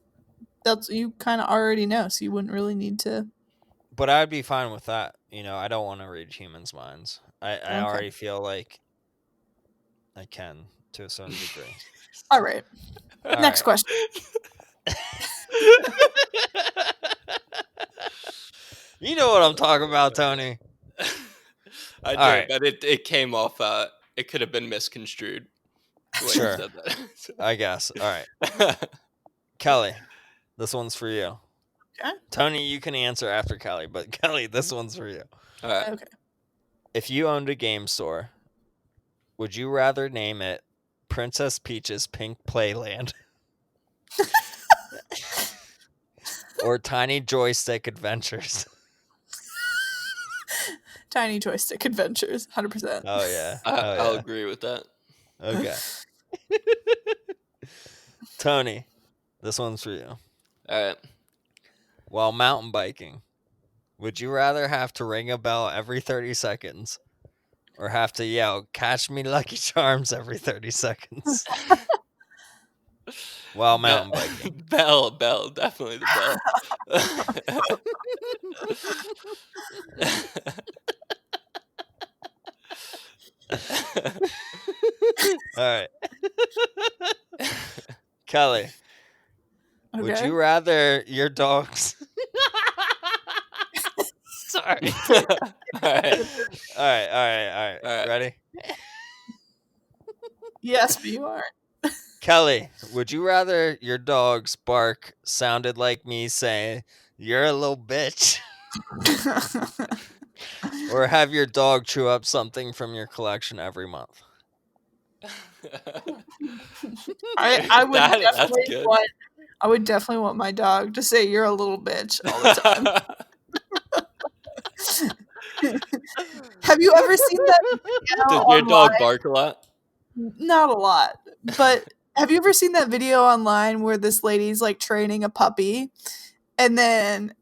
you kind of already know, so you wouldn't really need to. But I'd be fine with that. I don't want to read humans' minds. I Okay. already feel like I can to a certain degree. All right. All Next right. question. You know what I'm talking about, Tony. I do, right. but it came off. It could have been misconstrued. The way you Sure. said that. I guess. All right. Kelly, this one's for you. Okay. Tony, you can answer after Kelly, but Kelly, this one's for you. All right. Okay. If you owned a game store, would you rather name it Princess Peach's Pink Playland or Tiny Joystick Adventures? Tiny Joystick Adventures, 100%. Oh yeah. I'll agree with that. Okay. Tony, this one's for you. All right. While mountain biking, would you rather have to ring a bell every 30 seconds or have to yell, "Catch me Lucky Charms" every 30 seconds? While mountain biking. Bell, definitely the bell. All right. Kelly, would Okay. you rather your dogs? Sorry. All right. All right. All right. Ready? Yes, but you aren't. Kelly, would you rather your dog's bark sounded like me saying, "You're a little bitch," or have your dog chew up something from your collection every month? I would That's definitely good. want. I would definitely want my dog to say "you're a little bitch" all the time. Have you ever seen that video Does your dog online? bark a lot? Not a lot, but have you ever seen that video online where this lady's like training a puppy, and then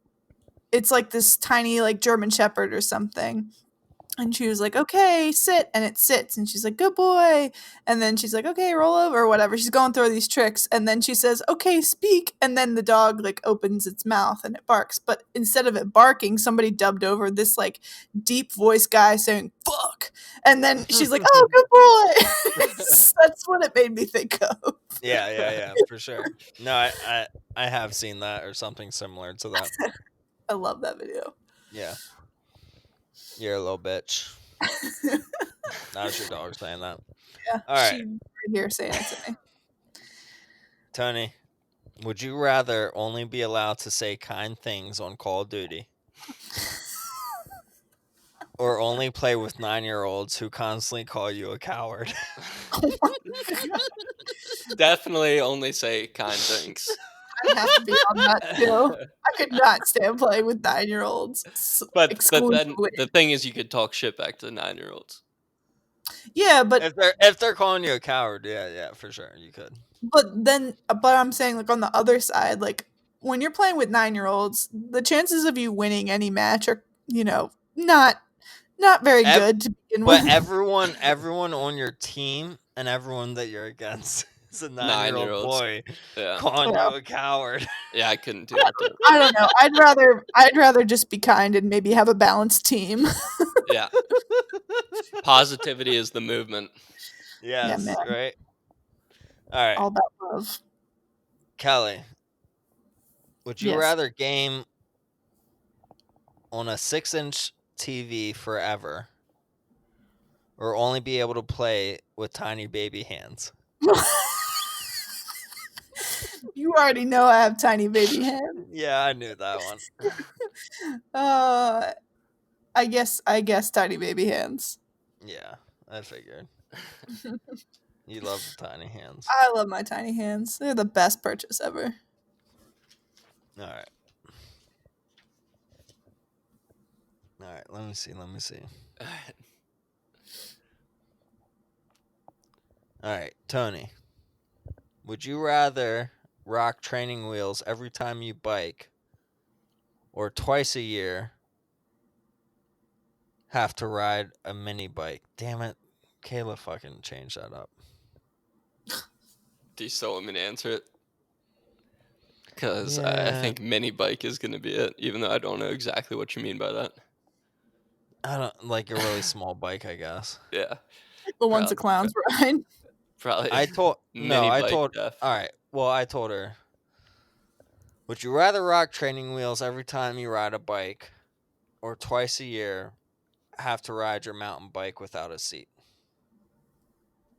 it's like this tiny like German Shepherd or something, and she was like, "Okay, sit," and it sits, and she's like, "Good boy," and then she's like, "Okay, roll over," or whatever. She's going through these tricks, and then she says, "Okay, speak," and then the dog like opens its mouth and it barks. But instead of it barking, somebody dubbed over this like deep voice guy saying "fuck," and then she's like, "Oh, good boy." That's what it made me think of. Yeah, for sure. No, I have seen that or something similar to that. I love that video. Yeah, you're a little bitch. That was your dog saying that. Yeah, All right, she right here saying it to me. Tony, would you rather only be allowed to say kind things on Call of Duty, or only play with 9-year-olds who constantly call you a coward? Definitely only say kind things. I have to be on that too. I could not stand playing with 9-year-olds But then exclusively. the thing is, you could talk shit back to the 9-year-olds. Yeah, but If they're calling you a coward, yeah, for sure you could. but I'm saying like on the other side, like when you're playing with 9-year-olds, the chances of you winning any match are, not very Ev- good to begin But with. everyone on your team and everyone that you're against is a 9-year-old 9-year-olds. boy Yeah. calling Yeah. you a coward. Yeah, I couldn't do that. Though. I don't know. I'd rather just be kind and maybe have a balanced team. Yeah. Positivity is the movement. Yeah, Yes, man. right. All right, All about love. Kelly, would you Yes. rather game on a 6-inch TV forever, or only be able to play with tiny baby hands? You already know I have tiny baby hands. Yeah, I knew that one. I guess tiny baby hands. Yeah, I figured. You love the tiny hands. I love my tiny hands. They're the best purchase ever. All right. Let me see. All right, Tony. Would you rather rock training wheels every time you bike, or twice a year have to ride a mini bike? Damn it. Kayla fucking changed that up. Do you still want me to answer it? Because I Yeah. think mini bike is going to be it, even though I don't know exactly what you mean by that. I don't like a really small bike, I guess. Yeah. The ones the clowns ride. Probably. I told mini bike all death. right. Well, I told her. Would you rather rock training wheels every time you ride a bike, or twice a year have to ride your mountain bike without a seat?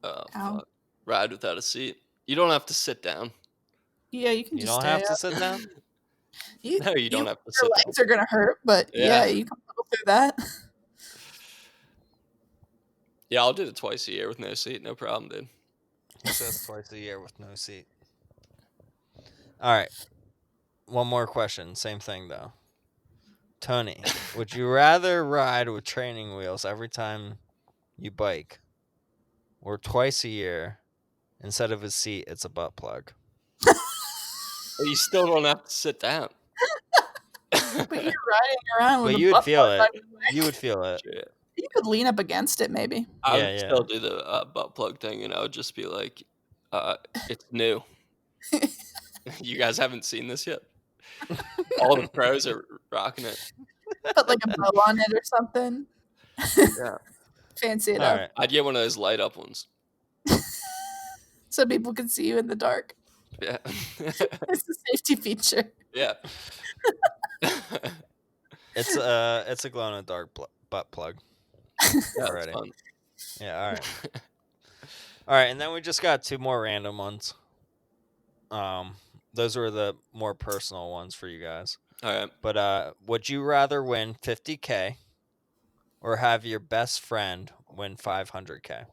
Oh, Ow. fuck. Ride without a seat. You don't have to sit down. Yeah, you can You just don't stay have to up. sit down? No, you don't have to Your sit down. legs are gonna hurt, but yeah, Yeah. you can go through that. Yeah, I'll do it twice a year with no seat. No problem, dude. He says twice a year with no seat. All right. One more question. Same thing, though. Tony, would you rather ride with training wheels every time you bike, or twice a year, instead of a seat, it's a butt plug? But you still don't have to sit down. But you're riding around with But a you would butt feel plug on it. your leg. You would feel it. Shit. You could lean up against it, maybe. I would Yeah. still do the butt plug thing, and I would just be like, it's new. You guys haven't seen this yet? All the pros are rocking it. Put like a bow on it or something. Yeah. Fancy it All up right. I'd get one of those light up ones. so people can see you in the dark. Yeah. It's a safety feature. Yeah. It's a glow in the dark butt plug Yeah, that's already. fun. Yeah. All right. All right, and then we just got 2 more random ones. Those were the more personal ones for you guys. All right. But would you rather win 50K or have your best friend win 500K?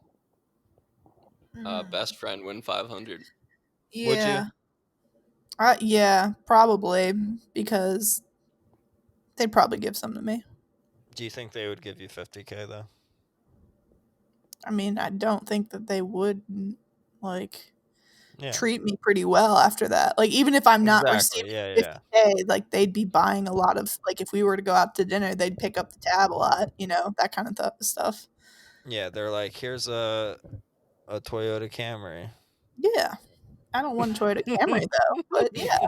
Best friend win 500. Would you? Yeah. Yeah, probably because they'd probably give some to me. Do you think they would give you 50K though? I mean, I don't think that they would like Yeah. treat me pretty well after that. Like even if I'm not Exactly. receiving Yeah. 50K, like they'd be buying a lot of like if we were to go out to dinner, they'd pick up the tab a lot, that kind of stuff. Yeah, they're like, here's a Toyota Camry. Yeah. I don't want a Toyota Camry though, but yeah,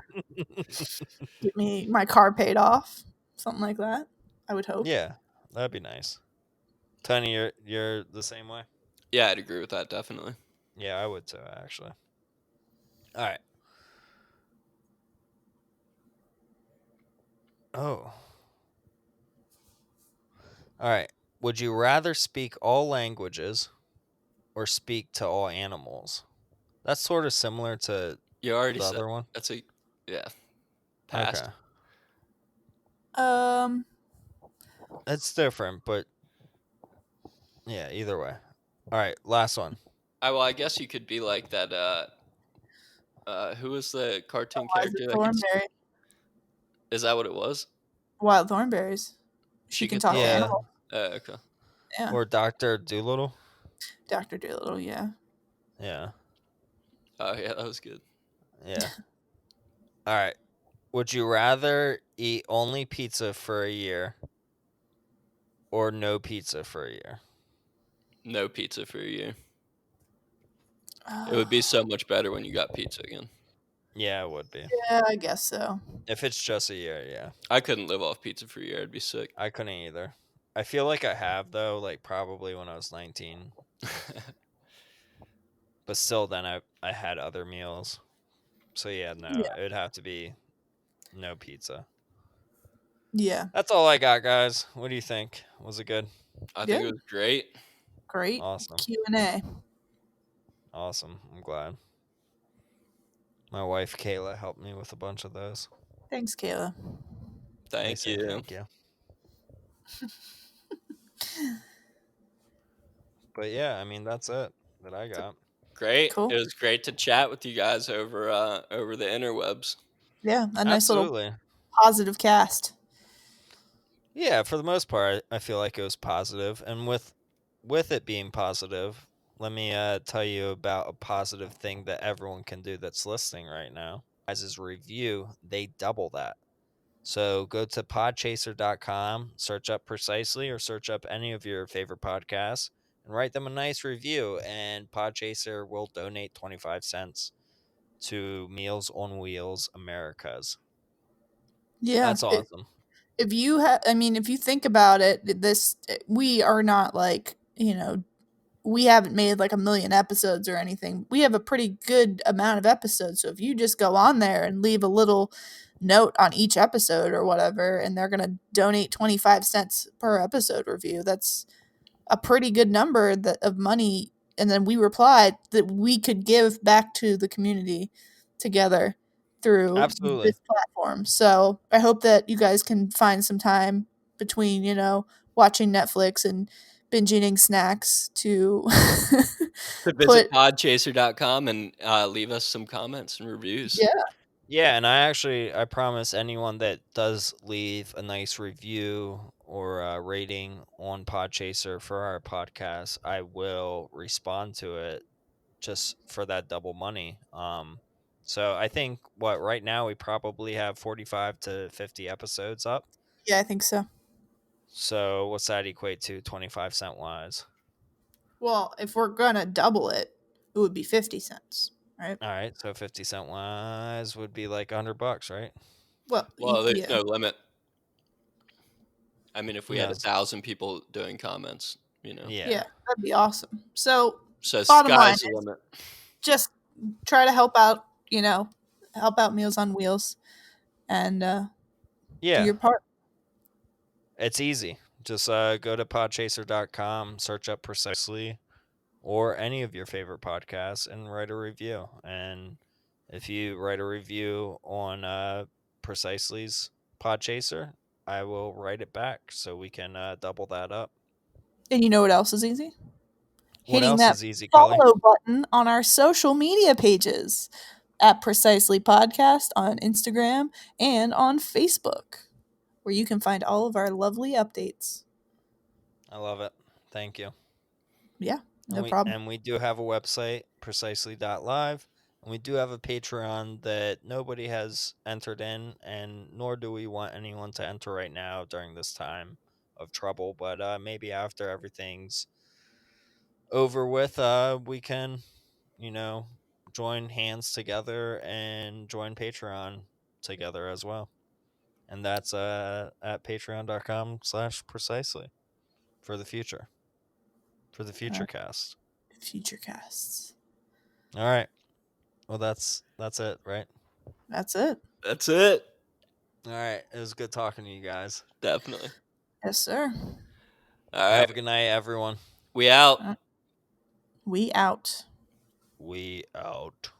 get me my car paid off, something like that. I would hope. Yeah, that'd be nice. Tony, you're the same way? Yeah, I'd agree with that, definitely. Yeah, I would too, actually. All right. Oh. All right. Would you rather speak all languages or speak to all animals? That's sort of similar to You already the said other one. that's a yeah. Okay. Passed. Um, It's different, but yeah, either way. All right, last one. I guess you could be like that who was the cartoon why is it character that could Thornberry? is that what it was? Wild Thornberries. She She can could talk to Yeah. animals. Okay. Yeah. Or Dr. Doolittle. Dr. Dolittle, yeah. Yeah. Oh yeah, that was good. Yeah. All right. Would you rather eat only pizza for a year or no pizza for a year? No pizza for a year. It would be so much better when you got pizza again. Yeah, it would be. Yeah, I guess so. If it's just a year, yeah. I couldn't live off pizza for a year. I'd be sick. I couldn't either. I feel like I have though, like probably when I was 19. But still then I had other meals. So yeah, no, Yeah. it would have to be no pizza. Yeah. That's all I got, guys. What do you think? Was it good? I think Yeah. it was great. Great Awesome. Q&A. Awesome. I'm glad. My wife Kayla helped me with a bunch of those. Thanks, Kayla. I Thank say you. Thank you. But yeah, I mean that's it that I got. Great. Cool. It was great to chat with you guys over the interwebs. Yeah, a nice little Absolutely. positive cast. Yeah, for the most part, I feel like it was positive, and with it being positive, let me tell you about a positive thing that everyone can do that's listening right now. As review, they double that. So go to podchaser.com, search up Precisely or search up any of your favorite podcasts and write them a nice review, and Podchaser will donate 25 cents to Meals on Wheels Americas. Yeah. That's awesome. If you if you think about it, we are not like, we haven't made like a million episodes or anything. We have a pretty good amount of episodes. So if you just go on there and leave a little note on each episode or whatever, and they're going to donate 25 cents per episode review, that's a pretty good number of money. And then we replied that we could give back to the community together through Absolutely. this platform. So I hope that you guys can find some time between, watching Netflix and binge eating snacks to To visit podchaser.com and leave us some comments and reviews. Yeah. Yeah, and I promise anyone that does leave a nice review or a rating on Podchaser for our podcast, I will respond to it just for that double money. So I think right now we probably have 45 to 50 episodes up. Yeah, I think so. So what's that equate to 25 cent wise? Well, if we're gonna double it, it would be 50 cents, right? All right, so 50 cent wise would be like $100, right? Well, there's yeah. no limit. I mean, if we had No. 1,000 people doing comments, Yeah. Yeah, that'd be awesome. So, So bottom line sky's the is limit. just try to help out, help out Meals on Wheels and do your part. It's easy. Just go to podchaser.com, search up Precisely or any of your favorite podcasts, and write a review. And if you write a review on Precisely's Podchaser, I will write it back so we can double that up. And you know what else is easy? What Hitting else that is easy, Kelly? follow button on our social media pages at Precisely Podcast on Instagram and on Facebook, where you can find all of our lovely updates. I love it. Thank you. Yeah, no problem. And we do have a website, precisely.live, and we do have a Patreon that nobody has entered in, and nor do we want anyone to enter right now during this time of trouble. But maybe after everything's over with, we can, join hands together and join Patreon together as well. And that's at patreon.com/precisely for the future. For the future cast. Future casts. All right. Well, that's it, right? That's it. That's it. All right. It was good talking to you guys. Definitely. Yes, sir. All right. Have a good night, everyone. We out. We out. We out.